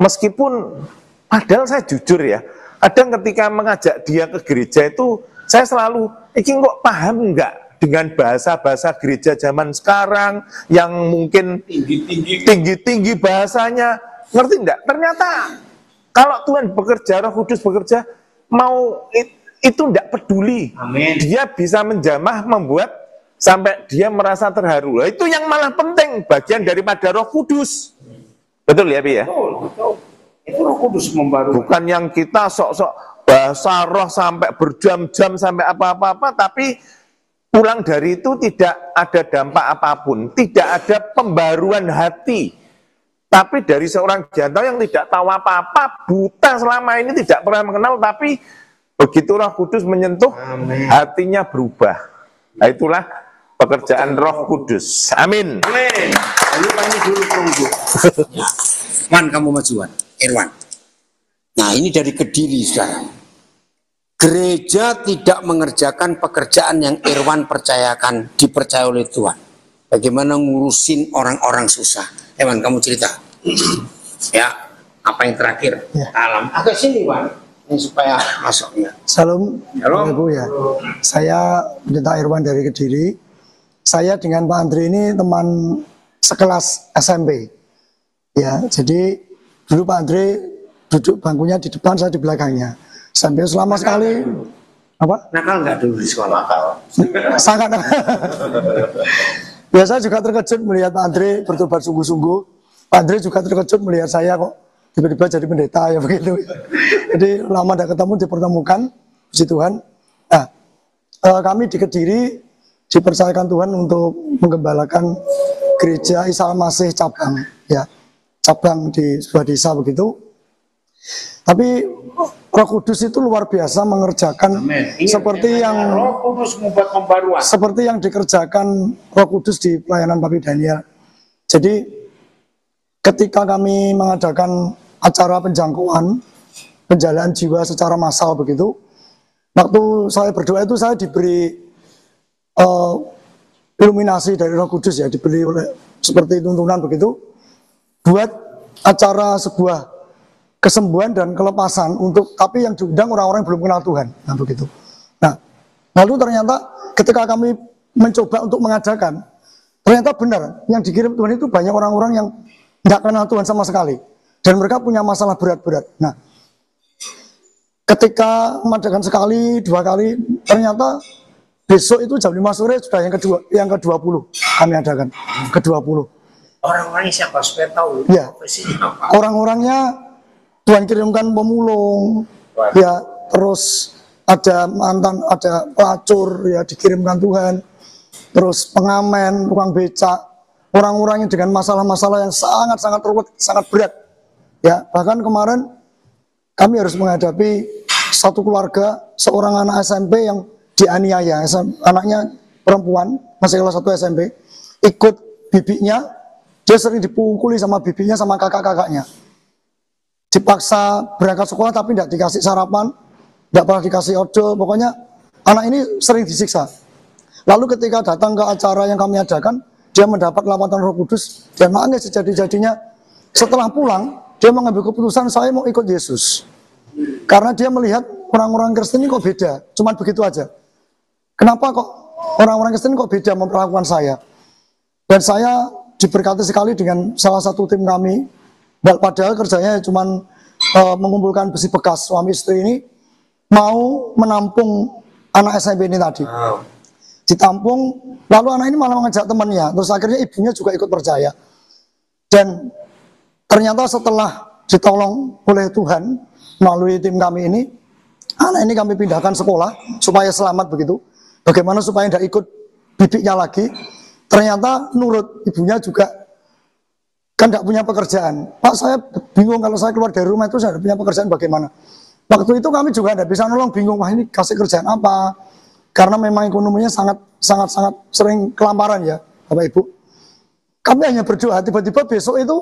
meskipun padahal saya jujur ya, kadang ketika mengajak dia ke gereja itu saya selalu, "Iki kok paham enggak dengan bahasa-bahasa gereja zaman sekarang yang mungkin tinggi-tinggi bahasanya, ngerti enggak?" Ternyata kalau Tuhan bekerja, Roh Kudus bekerja, mau itu enggak peduli. Amin. Dia bisa menjamah, membuat sampai dia merasa terharu. Nah, itu yang malah penting, bagian daripada Roh Kudus. Betul ya, Pi ya? Betul. Itu Roh Kudus membaru. Bukan yang kita sok-sok bahasa roh sampai berjam-jam sampai apa-apa, tapi pulang dari itu tidak ada dampak apapun, tidak ada pembaruan hati. Tapi dari seorang Gianto yang tidak tahu apa-apa, buta selama ini, tidak pernah mengenal, tapi begitu Roh Kudus menyentuh, Amin. hatinya berubah. Nah, itulah pekerjaan Roh Kudus. Amin. Amin. Lalu kami dulu tunggu. Wan, kamu majuan, Irwan. Nah, ini dari Kediri sekarang. Gereja tidak mengerjakan pekerjaan yang Irwan dipercaya oleh Tuhan. Bagaimana ngurusin orang-orang susah. Irwan, kamu cerita. Ya, apa yang terakhir? Ya. Alam. Agak sini, Wan. Ini supaya masuknya. Salam, Halo. Ibu ya. Saya Pendeta Irwan dari Kediri. Saya dengan Pak Andri ini teman sekelas SMP. Ya, jadi dulu Pak Andri duduk bangkunya di depan, saya di belakangnya. Sampai selama sekali apa? Nakal nggak dulu di sekolah? Sangat. Ya, saya juga terkejut melihat Pak Andri bertobat sungguh-sungguh. Pak Andri juga terkejut melihat saya kok tiba-tiba jadi pendeta ya begitu. Jadi lama tidak ketemu dipertemukan, puji Tuhan. Nah, kami di Kediri dipercayakan Tuhan untuk menggembalakan gereja Isa Al-Masih cabang, ya, cabang di sebuah desa begitu. Tapi Roh Kudus itu luar biasa mengerjakan seperti yang Roh Kudus membuat pembaruan. seperti yang dikerjakan Roh Kudus di pelayanan Papi Daniel. Jadi ketika kami mengadakan acara penjangkauan, penjalaan jiwa secara massal begitu, waktu saya berdoa itu saya diberi iluminasi dari Roh Kudus ya, diberi oleh seperti tuntunan begitu, buat acara sebuah kesembuhan dan kelepasan untuk, tapi yang diundang orang-orang yang belum kenal Tuhan, nah begitu. Nah, lalu ternyata ketika kami mencoba untuk mengadakan, ternyata benar yang dikirim Tuhan itu banyak orang-orang yang tidak kenal Tuhan sama sekali, dan mereka punya masalah berat-berat. Nah, ketika mengadakan sekali, 2 kali, ternyata besok itu jam 5 sore sudah yang ke-20 kami adakan, ke-20. Orang-orangnya siapa supaya tahu Ya, profesinya apa? orang-orangnya Tuhan kirimkan pemulung, ya, terus ada mantan, ada pelacur, ya dikirimkan Tuhan, terus pengamen, tukang becak, orang-orang yang dengan masalah-masalah yang sangat-sangat ruwet, sangat berat. Ya, bahkan kemarin kami harus menghadapi satu keluarga, seorang anak SMP yang dianiaya, anaknya perempuan masih kelas 1 SMP, ikut bibinya, dia sering dipukuli sama bibinya sama kakak-kakaknya. Dipaksa berangkat sekolah tapi tidak dikasih sarapan, tidak pernah dikasih odol, pokoknya anak ini sering disiksa. Lalu ketika datang ke acara yang kami adakan, dia mendapat lawatan Roh Kudus dan makanya sejadi-jadinya setelah pulang dia mengambil keputusan saya mau ikut Yesus. Karena dia melihat orang-orang Kristen ini kok beda, cuman begitu aja. Kenapa kok orang-orang Kristen kok beda memperlakukan saya? Dan saya diberkati sekali dengan salah satu tim kami, padahal kerjanya cuman mengumpulkan besi bekas. Suami istri ini mau menampung anak SMP ini tadi. Ditampung, lalu anak ini malah mengajak temannya, terus akhirnya ibunya juga ikut percaya. Dan ternyata setelah ditolong oleh Tuhan melalui tim kami ini, anak ini kami pindahkan sekolah supaya selamat begitu. Bagaimana supaya tidak ikut bibiknya lagi. Ternyata nurut ibunya juga kan tidak punya pekerjaan. Pak, saya bingung kalau saya keluar dari rumah itu saya tidak punya pekerjaan bagaimana. Waktu itu kami juga tidak bisa nolong, bingung, wah ini kasih kerjaan apa. Karena memang ekonominya sangat sering kelaparan ya, Bapak Ibu. Kami hanya berdoa, tiba-tiba besok itu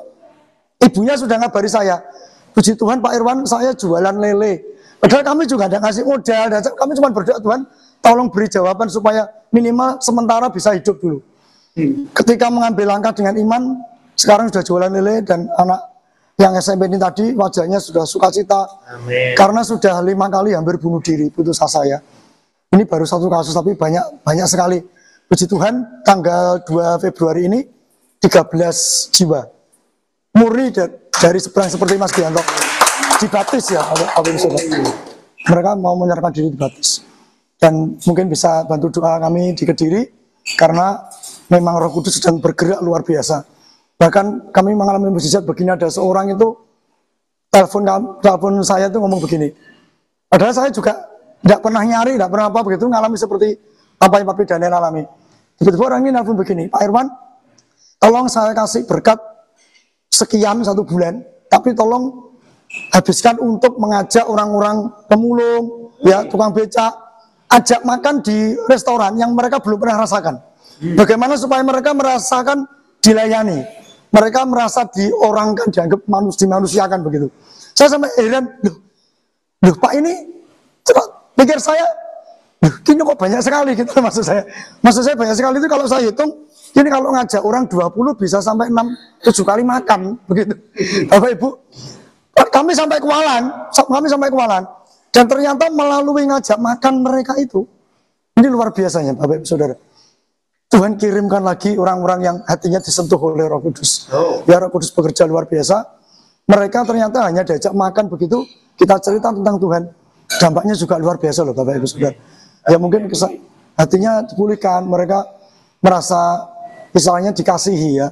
ibunya sudah ngabari saya. Puji Tuhan Pak Irwan, saya jualan lele. Padahal kami juga tidak ngasih modal, kami cuma berdoa, Tuhan tolong beri jawaban supaya minimal sementara bisa hidup dulu. Ketika mengambil langkah dengan iman, sekarang sudah jualan lele dan anak yang SMP ini tadi wajahnya sudah sukacita. Amin. Karena sudah 5 kali hampir bunuh diri, putus asa ya. Ini baru satu kasus tapi banyak sekali. Puji Tuhan tanggal 2 Februari ini 13 jiwa murni dari seberang seperti Mas Gianto dibaptis ya. Mereka mau menyerahkan diri dibaptis. Dan mungkin bisa bantu doa kami di Kediri karena memang Roh Kudus sedang bergerak luar biasa. Bahkan kami mengalami mukjizat begini, ada seorang itu telepon saya itu ngomong begini. Padahal saya juga tidak pernah nyari, tidak pernah apa begitu, ngalami seperti apa yang Papi Daniel alami. Tiba-tiba orang ini nelfon begini, Pak Irwan, tolong saya kasih berkat sekian 1 bulan, tapi tolong habiskan untuk mengajak orang-orang pemulung, ya tukang becak, ajak makan di restoran yang mereka belum pernah rasakan. Bagaimana supaya mereka merasakan dilayani, mereka merasa diorangkan, dianggap dimanusiakan begitu. Saya sampai heran, loh Pak ini, pikir saya, ini kok banyak sekali gitu maksud saya. Maksud saya banyak sekali itu kalau saya hitung, ini kalau ngajak orang 20 bisa sampai 6-7 kali makan begitu. Bapak Ibu, kami sampai kewalan. Dan ternyata melalui ngajak makan mereka itu, ini luar biasanya Bapak Ibu Saudara. Tuhan kirimkan lagi orang-orang yang hatinya disentuh oleh Roh Kudus. Ya Roh Kudus bekerja luar biasa. Mereka ternyata hanya diajak makan begitu, kita cerita tentang Tuhan. Dampaknya juga luar biasa loh Bapak Ibu Saudara. Ya mungkin hatinya dipulihkan, mereka merasa misalnya dikasihi ya.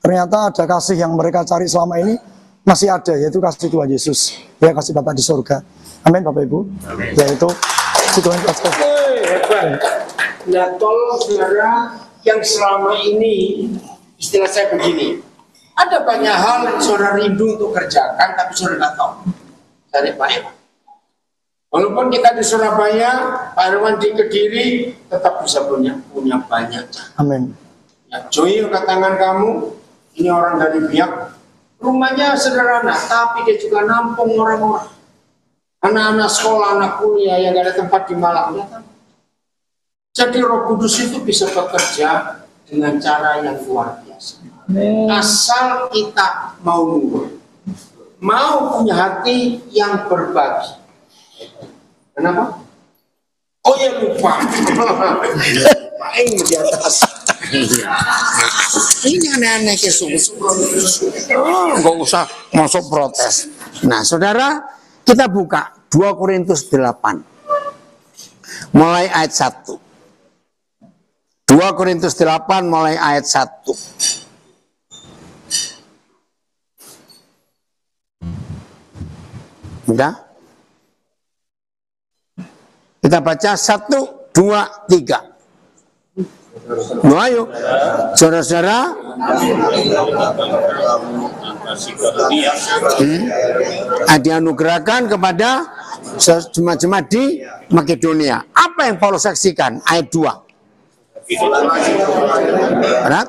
Ternyata ada kasih yang mereka cari selama ini masih ada, yaitu kasih Tuhan Yesus. Ya kasih Bapak di surga. Amin Bapak Ibu. Amin. Yaitu Tuhan kasih. Nah tolong saudara yang selama ini, istilah saya begini, ada banyak hal yang saudara rindu untuk kerjakan tapi saudara nggak tahu. Dari Pak Irwan. Walaupun kita di Surabaya, Pak Irwan di Kediri tetap bisa punya banyak. Amin. Ya, Joy tangan kamu, ini orang dari Biak, rumahnya sederhana, tapi dia juga nampung orang-orang. Anak-anak sekolah, anak kuliah yang gak ada tempat di Malang. Jadi Roh Kudus itu bisa bekerja dengan cara yang luar biasa. Asal kita mau nurut, mau punya hati yang berbagi. Kenapa? Oh ya lupa. Main di atas. Ini aneh-aneh ke nggak usah masuk protes. Nah saudara, kita buka 2 Korintus 8 mulai ayat 1. 2 Korintus 8 mulai ayat 1. Udah? Kita baca 1, 2, 3. Nah, ayo, saudara-saudara, dianugerahkan kepada jemaat-jemaat di Makedonia. Apa yang Paulus saksikan? Ayat 2. Berat?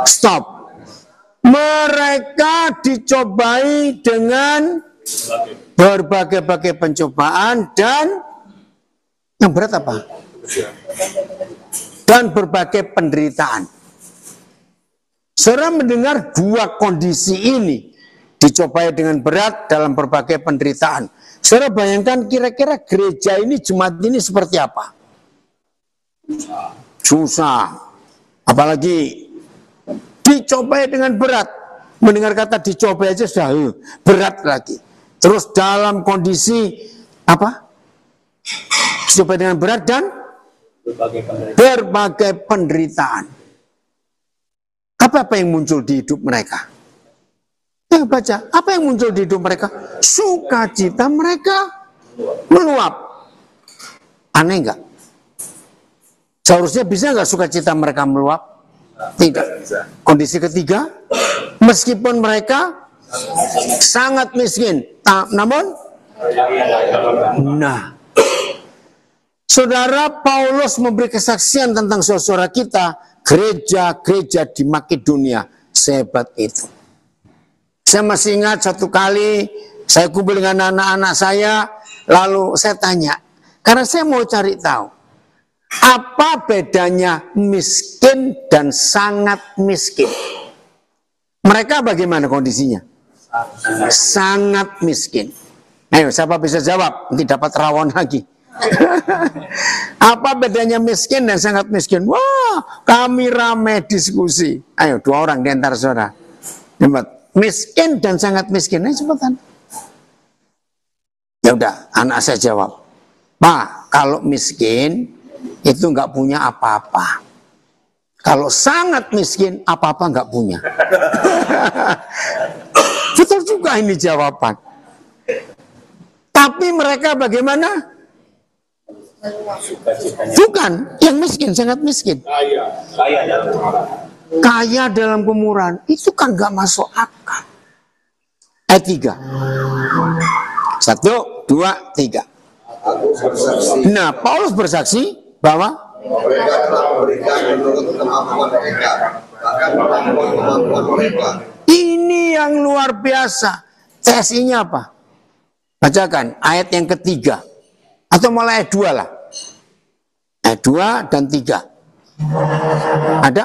Stop. Mereka dicobai dengan berbagai-bagai pencobaan dan yang berat apa? Dan berbagai penderitaan. Saudara mendengar dua kondisi ini, dicobai dengan berat dalam berbagai penderitaan. Saudara bayangkan kira-kira gereja ini, jemaat ini seperti apa? Susah. Apalagi dicobai dengan berat. Mendengar kata dicobai aja sudah berat lagi. Terus dalam kondisi apa? Dicobai dengan berat dan berbagai penderitaan. Apa yang muncul di hidup mereka? Yang baca, apa yang muncul di hidup mereka? Sukacita mereka meluap. Aneh enggak? Seharusnya bisa enggak sukacita mereka meluap? Tidak. Kondisi ketiga, meskipun mereka sangat miskin, namun saudara, Paulus memberi kesaksian tentang saudara kita, gereja-gereja di Makedonia sehebat itu. Saya masih ingat satu kali saya kumpul dengan anak-anak saya, lalu saya tanya, karena saya mau cari tahu, apa bedanya miskin dan sangat miskin? Mereka bagaimana kondisinya? Sangat miskin. Ayo, siapa bisa jawab? Nanti dapat rawon lagi. Apa bedanya miskin dan sangat miskin? Wah, kami ramai diskusi. Ayo, 2 orang di antara saudara. Miskin dan sangat miskin. Ayo cepetan. Ya udah, anak saya jawab. Pak, kalau miskin itu nggak punya apa-apa. Kalau sangat miskin, apa-apa nggak punya. Betul juga ini jawaban. Tapi mereka bagaimana? Bukan, yang miskin, sangat miskin. Kaya dalam kemurahan. Itu kan gak masuk akal. Ayat 3. 1, 2, 3. Nah, Paulus bersaksi bahwa mereka telah memberikan menurut kemampuan mereka, bahkan kemampuan mereka. Ini yang luar biasa. TSI-nya apa? Bacakan ayat yang ketiga. Atau mulai ayat 2 lah. Ayat 2 dan 3. Ada?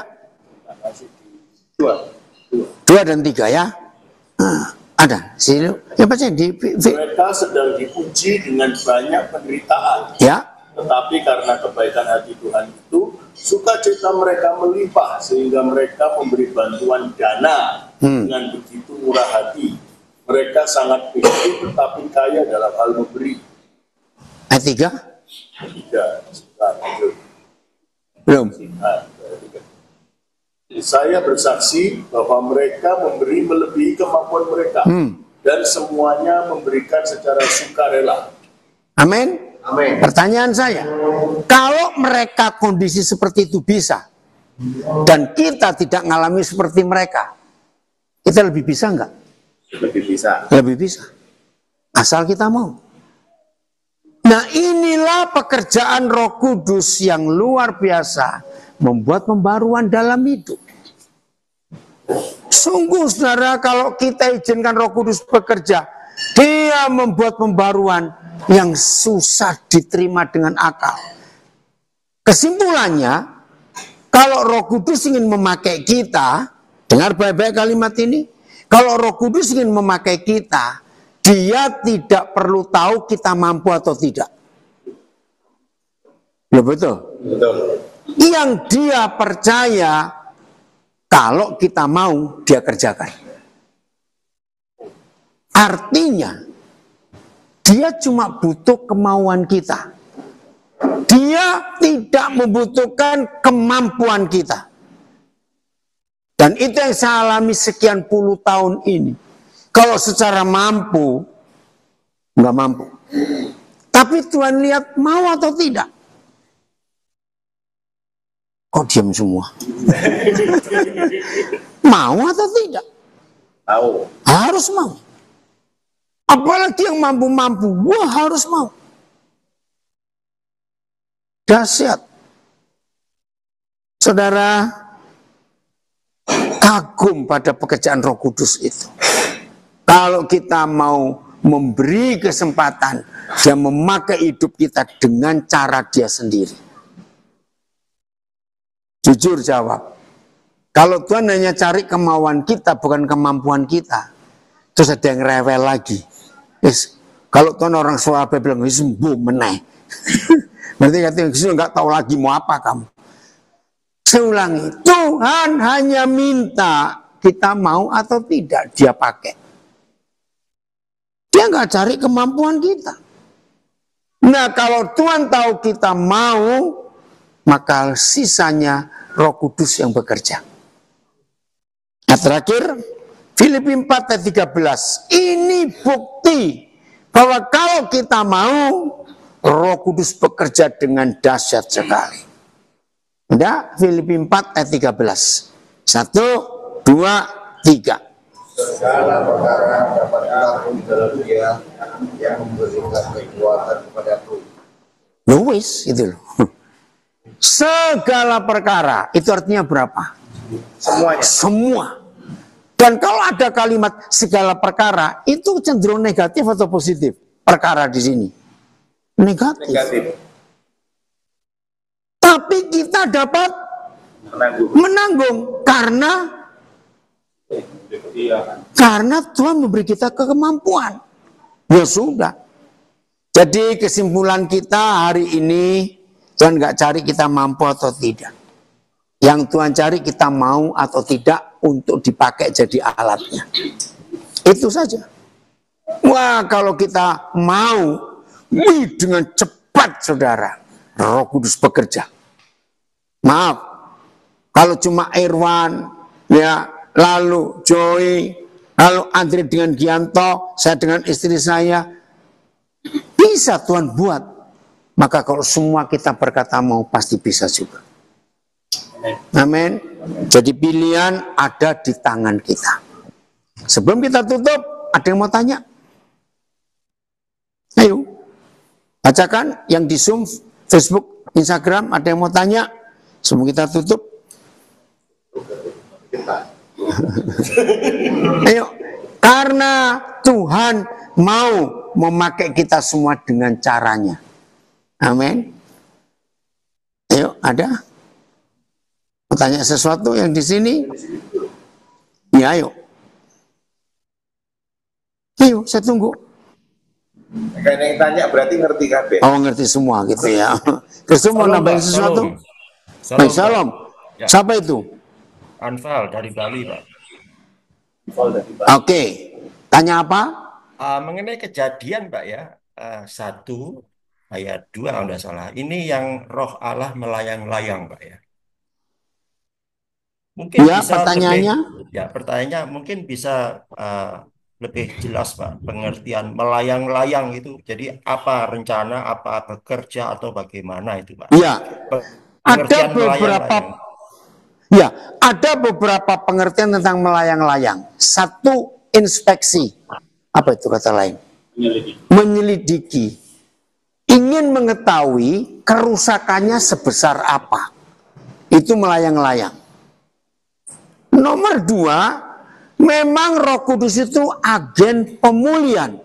2 dan 3 ya. Ada. Sini. Ya baca di. Mereka sedang diuji dengan banyak penderitaan. Ya. Tetapi karena kebaikan hati Tuhan itu, sukacita mereka melimpah sehingga mereka memberi bantuan dana dengan begitu murah hati. Mereka sangat miskin tetapi kaya dalam hal memberi. Ayat 3? 3. Belum. Saya bersaksi bahwa mereka memberi melebihi kemampuan mereka dan semuanya memberikan secara sukarela. Amin. Amin. Pertanyaan saya, kalau mereka kondisi seperti itu bisa, dan kita tidak mengalami seperti mereka, kita lebih bisa enggak? Lebih bisa. Lebih bisa. Asal kita mau. Nah, inilah pekerjaan Roh Kudus yang luar biasa, membuat pembaruan dalam hidup. Sungguh saudara, kalau kita izinkan Roh Kudus bekerja, dia membuat pembaruan yang susah diterima dengan akal. Kesimpulannya, kalau Roh Kudus ingin memakai kita, dengar baik-baik kalimat ini, kalau Roh Kudus ingin memakai kita, dia tidak perlu tahu kita mampu atau tidak. Ya betul? Betul. Yang dia percaya, kalau kita mau, dia kerjakan. Artinya, dia cuma butuh kemauan kita. Dia tidak membutuhkan kemampuan kita. Dan itu yang saya alami sekian puluh tahun ini. Kalau secara mampu, nggak mampu. Tapi Tapi Tuhan lihat mau atau tidak? Kok diam semua? Mau atau tidak? Tahu. Harus mau. Apalagi yang mampu-mampu, wah harus mau. Dahsyat. Saudara, kagum pada pekerjaan Roh Kudus itu. Kalau kita mau memberi kesempatan dan memakai hidup kita dengan cara dia sendiri. Jujur jawab. Kalau Tuhan hanya cari kemauan kita, bukan kemampuan kita. Terus ada yang rewel lagi. Yes. Kalau Tuhan orang Surabaya bilang, sembuh meneh. Berarti katanya, nggak tahu lagi mau apa kamu. Saya ulangi, Tuhan hanya minta kita mau atau tidak dia pakai. Dia nggak cari kemampuan kita. Nah kalau Tuhan tahu kita mau, maka sisanya Roh Kudus yang bekerja. Nah terakhir, Filipi 4 ayat 13. Ini bukti bahwa kalau kita mau, Roh Kudus bekerja dengan dahsyat sekali. Udah, Filipi 4 ayat 13. 1, 2, 3. Segala perkara dapat dilakukan dalam Dia yang memberikan kekuatan kepadaku. Luwes itu loh. Segala perkara itu artinya berapa? Semuanya. Semua. Dan kalau ada kalimat segala perkara itu cenderung negatif atau positif? Perkara di sini negatif. Tapi kita dapat menanggung karena Tuhan memberi kita kemampuan. Ya sudah. Jadi kesimpulan kita hari ini, Tuhan nggak cari kita mampu atau tidak. Yang Tuhan cari kita mau atau tidak untuk dipakai jadi alatnya. Itu saja. Wah kalau kita mau, dengan cepat saudara, Roh Kudus bekerja. Maaf, kalau cuma Irwan, ya lalu Joy, lalu Andre dengan Gianto, saya dengan istri saya, bisa Tuhan buat. Maka kalau semua kita berkata mau, pasti bisa juga. Amin. Jadi pilihan ada di tangan kita. Sebelum kita tutup, ada yang mau tanya? Ayo, bacakan yang di Zoom, Facebook, Instagram, ada yang mau tanya? Sebelum kita tutup. Ayo, karena Tuhan mau memakai kita semua dengan caranya. Amin. Ayo, ada? Mau tanya sesuatu yang di sini? Ya, ayo. Ayo, saya tunggu. Kayaknya yang tanya berarti ngerti kabeh. Oh, ngerti semua gitu ya. Terus mau nambahin sesuatu? Baik, salam. Ya. Siapa itu? Anfal dari Bali, Pak. Oke. Tanya apa? Mengenai kejadian, Pak ya. 1 ayat 2 kalau tidak salah. Ini yang Roh Allah melayang-layang, Pak ya. Mungkin Ya, bisa pertanyaannya? pertanyaannya mungkin bisa lebih jelas, Pak, pengertian melayang-layang itu. Jadi apa rencana, apa bekerja atau bagaimana itu, Pak? Ya. Ada Pengertian beberapa melayang-layang. Ya, ada beberapa pengertian tentang melayang-layang. 1, inspeksi. Apa itu kata lain? Menyelidiki. Ingin mengetahui kerusakannya sebesar apa. Itu melayang-layang. Nomor 2, memang Roh Kudus itu agen pemulihan.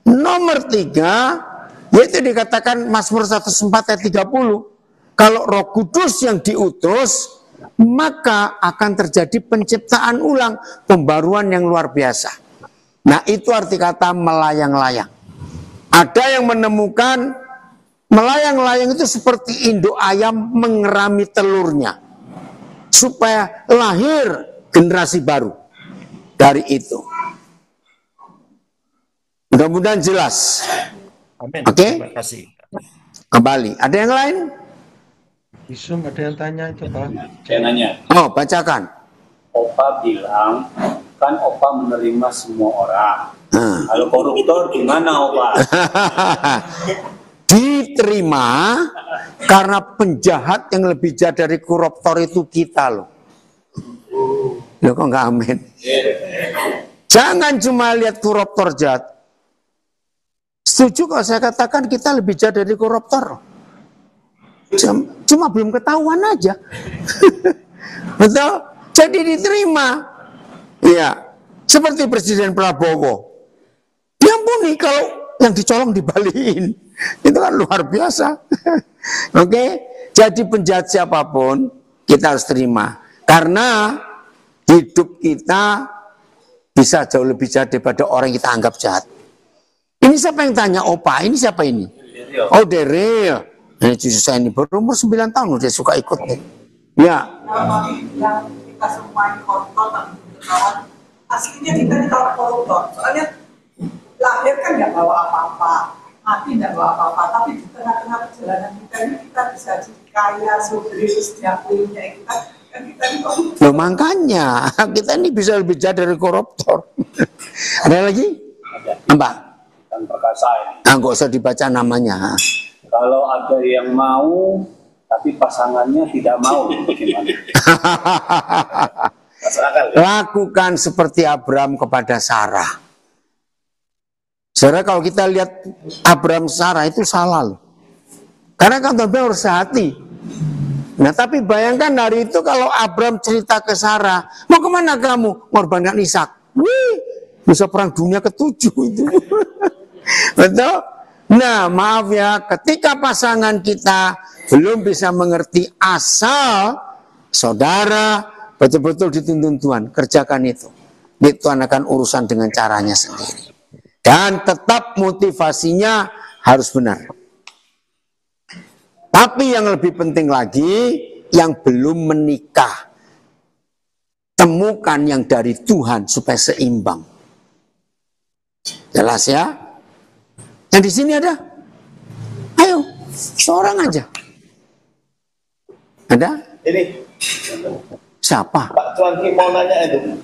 Nomor 3, yaitu dikatakan Mazmur 104 ayat 30. Kalau Roh Kudus yang diutus, maka akan terjadi penciptaan ulang, pembaruan yang luar biasa. Nah, itu arti kata melayang-layang. Ada yang menemukan melayang-layang itu seperti induk ayam mengerami telurnya, supaya lahir generasi baru dari itu. Mudah-mudahan jelas. Amin. Oke? Terima kasih. Kembali. Ada yang lain? Di Zoom ada yang tanya itu, Pak. Saya nanya, Oh, bacakan. Opa bilang kan Opa menerima semua orang. Kalau koruptor gimana Opa? Diterima karena penjahat yang lebih jahat dari koruptor itu kita loh. Loh kok nggak amin? Jangan cuma lihat koruptor jahat. Setuju kalau saya katakan kita lebih jahat dari koruptor. Cuma belum ketahuan aja. Betul? Jadi diterima. Ya, seperti Presiden Prabowo. Diampuni kalau yang dicolong dibalikin. Itu kan luar biasa. Oke? Jadi penjahat siapapun kita harus terima. Karena hidup kita bisa jauh lebih jahat daripada orang yang kita anggap jahat. Ini siapa yang tanya Opa? Ini siapa ini? Oh, Daryl. Ini cucu saya ini baru umur 9 tahun dia suka ikut nih. Ya. Yang kita semua koruptor dan kawan, aslinya kita ini kalau koruptor, soalnya lahir kan nggak bawa apa-apa, mati nggak bawa apa-apa, tapi di tengah-tengah perjalanan kita ini kita bisa jadi kaya, sukses, diakuinya kita. Loh makanya kita ini bisa lebih jahat dari koruptor. Ada lagi? Mbak? Dan perkasa ini. Nggak usah dibaca namanya. Kalau ada yang mau, tapi pasangannya tidak mau, bagaimana? Lakukan seperti Abraham kepada Sarah. Saudara, kalau kita lihat Abraham Sarah itu salah loh. Karena kan Tuhan harus sehati. Nah tapi bayangkan hari itu kalau Abraham cerita ke Sarah, mau kemana kamu? Mengorbankan Ishak. Wih, bisa perang dunia ke-7 itu. Betul? Nah maaf ya, ketika pasangan kita belum bisa mengerti asal, saudara betul-betul dituntun Tuhan, kerjakan itu. Tuhan akan urusan dengan caranya sendiri. Dan tetap motivasinya harus benar. Tapi yang lebih penting lagi, yang belum menikah, temukan yang dari Tuhan supaya seimbang. Jelas ya? Yang di sini ada? Ayo, seorang aja. Ada? Ini. Siapa? Pak Tuan Ki mau nanya itu.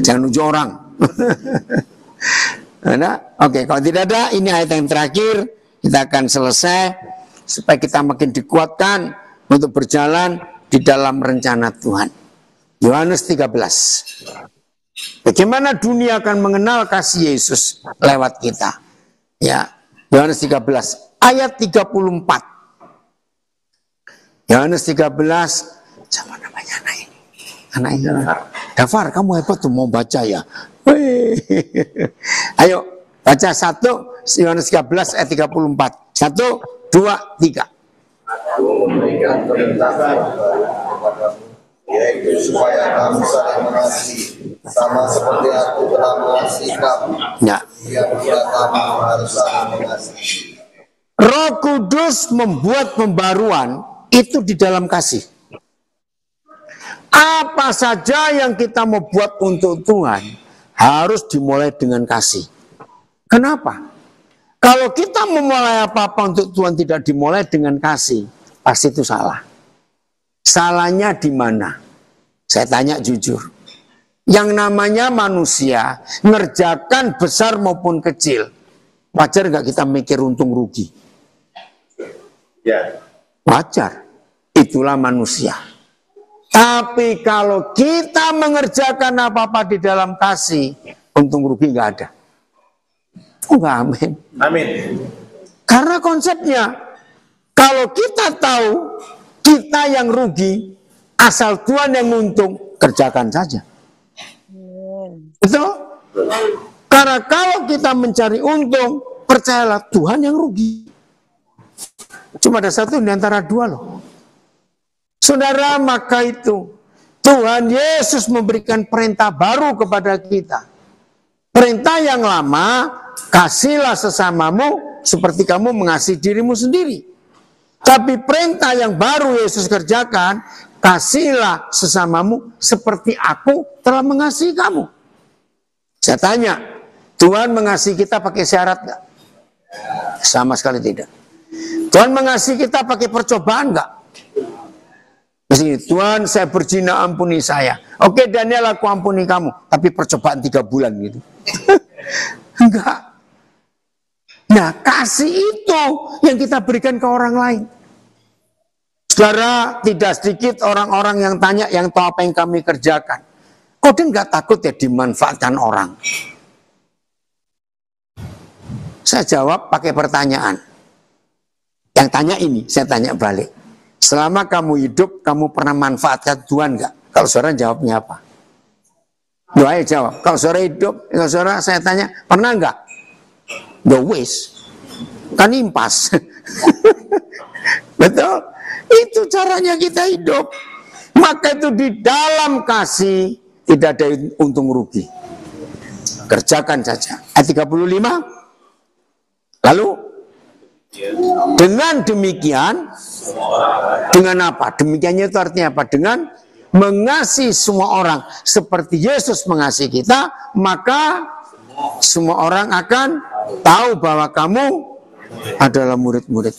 Jangan uji orang. Ada? Oke, kalau tidak ada, ini ayat yang terakhir. Kita akan selesai. Supaya kita makin dikuatkan untuk berjalan di dalam rencana Tuhan. Yohanes 13. Bagaimana dunia akan mengenal kasih Yesus lewat kita? Ya, Yohanes 13 ayat 34. Yohanes 13, siapa namanya anak ini? Anak ini. Dafar, kamu hebat tuh mau baca ya. Wih. Ayo baca 1 Yohanes 13 ayat 34. 1, 2, 3. Aku memberikan perintah kepadamu, yaitu supaya kamu saling mengasihi, sama seperti aku telah mengasihi kamu. Ya. Yang juga kamu harus saling mengasihi. Roh Kudus membuat pembaruan itu di dalam kasih. Apa saja yang kita mau buat untuk Tuhan harus dimulai dengan kasih. Kenapa? Kalau kita memulai apa-apa untuk Tuhan tidak dimulai dengan kasih, pasti itu salah. Salahnya di mana? Saya tanya jujur. Yang namanya manusia ngerjakan besar maupun kecil. Wajar nggak kita mikir untung rugi? Ya. Wajar. Itulah manusia. Tapi kalau kita mengerjakan apa-apa di dalam kasih, untung rugi nggak ada. Oh, enggak, amin. Amin. Karena konsepnya, kalau kita tahu kita yang rugi, asal Tuhan yang untung, kerjakan saja. Betul? Karena kalau kita mencari untung, percayalah Tuhan yang rugi. Cuma ada satu di antara dua loh. Saudara, maka itu Tuhan Yesus memberikan perintah baru kepada kita. Perintah yang lama, kasihlah sesamamu seperti kamu mengasihi dirimu sendiri. Tapi perintah yang baru Yesus kerjakan, kasihlah sesamamu seperti aku telah mengasihi kamu. Saya tanya, Tuhan mengasihi kita pakai syarat nggak? Sama sekali tidak. Tuhan mengasihi kita pakai percobaan nggak? Misalnya, Tuhan saya berzina, ampuni saya. Oke Daniel, aku ampuni kamu. Tapi percobaan 3 bulan gitu. Enggak. Nah, kasih itu yang kita berikan ke orang lain. Saudara, tidak sedikit orang-orang yang tanya, yang tahu apa yang kami kerjakan. Kok dia nggak takut ya dimanfaatkan orang? Saya jawab pakai pertanyaan. Yang tanya ini, saya tanya balik. Selama kamu hidup, kamu pernah manfaatkan Tuhan nggak? Kalau saudara jawabnya apa? Ayo jawab. Kalau saudara hidup, kalau saudara saya tanya, pernah nggak? Ya wis, kan impas. Betul? Itu caranya kita hidup. Maka itu di dalam kasih tidak ada untung rugi. Kerjakan saja. Ayat 35. Lalu dengan demikian, dengan apa? Demikiannya itu artinya apa? Dengan mengasihi semua orang seperti Yesus mengasihi kita, maka semua orang akan tahu bahwa kamu adalah murid-murid.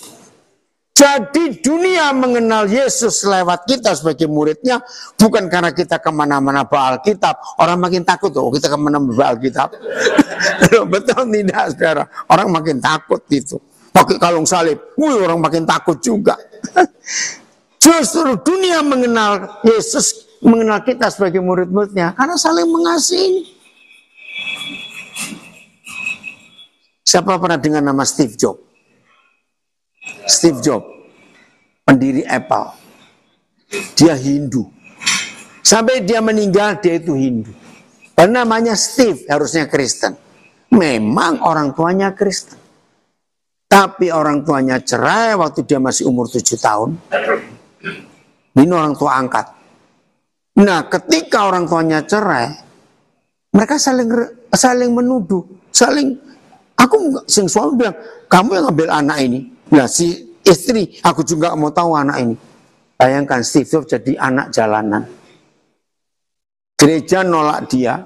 Jadi dunia mengenal Yesus lewat kita sebagai muridnya, bukan karena kita kemana-mana bawa Alkitab. Orang makin takut, oh kita kemana-mana bawa Alkitab. Betul tidak, saudara? Orang makin takut itu. Pakai kalung salib, orang makin takut juga. Justru dunia mengenal Yesus, mengenal kita sebagai murid-muridnya, karena saling mengasihi. Siapa pernah dengar nama Steve Jobs? Steve Jobs, pendiri Apple. Dia Hindu. Sampai dia meninggal, dia itu Hindu. Dan namanya Steve, harusnya Kristen. Memang orang tuanya Kristen. Tapi orang tuanya cerai waktu dia masih umur 7 tahun. Ini orang tua angkat. Nah, ketika orang tuanya cerai, mereka saling menuduh, aku sing suami bilang, kamu yang ngambil anak ini. Nah, si istri, aku juga mau tahu anak ini. Bayangkan Steve Jobs jadi anak jalanan. Gereja nolak dia.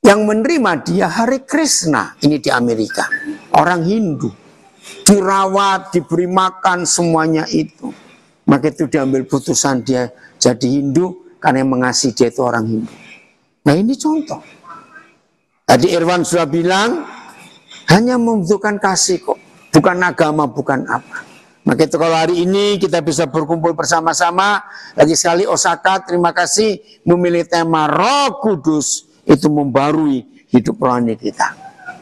Yang menerima dia Hare Krishna. Ini di Amerika. Orang Hindu. Dirawat, diberi makan, semuanya itu. Maka itu diambil putusan dia jadi Hindu. Karena yang mengasihi dia itu orang Hindu. Nah ini contoh. Tadi Irwan sudah bilang, hanya membutuhkan kasih kok. Bukan agama, bukan apa. Maka itu kalau hari ini kita bisa berkumpul bersama-sama. Lagi sekali Osaka, terima kasih memilih tema Roh Kudus. Itu membarui hidup rohani kita.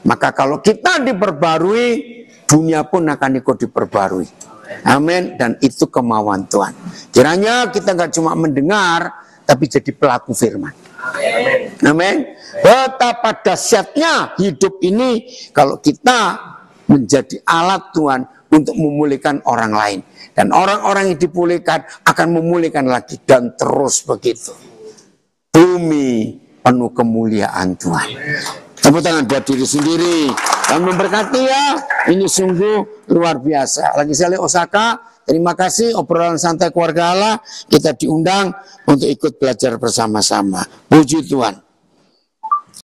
Maka kalau kita diperbarui, dunia pun akan ikut diperbarui. Amin. Dan itu kemauan Tuhan. Kiranya kita nggak cuma mendengar, tapi jadi pelaku firman. Amin. Betapa dahsyatnya hidup ini kalau kita menjadi alat Tuhan untuk memulihkan orang lain. Dan orang-orang yang dipulihkan akan memulihkan lagi. Dan terus begitu. Bumi penuh kemuliaan Tuhan. Tepuk tangan buat diri sendiri. Dan memberkati ya. Ini sungguh luar biasa. Lagi sekali Osaka. Terima kasih obrolan santai keluarga Allah. Kita diundang untuk ikut belajar bersama-sama. Puji Tuhan.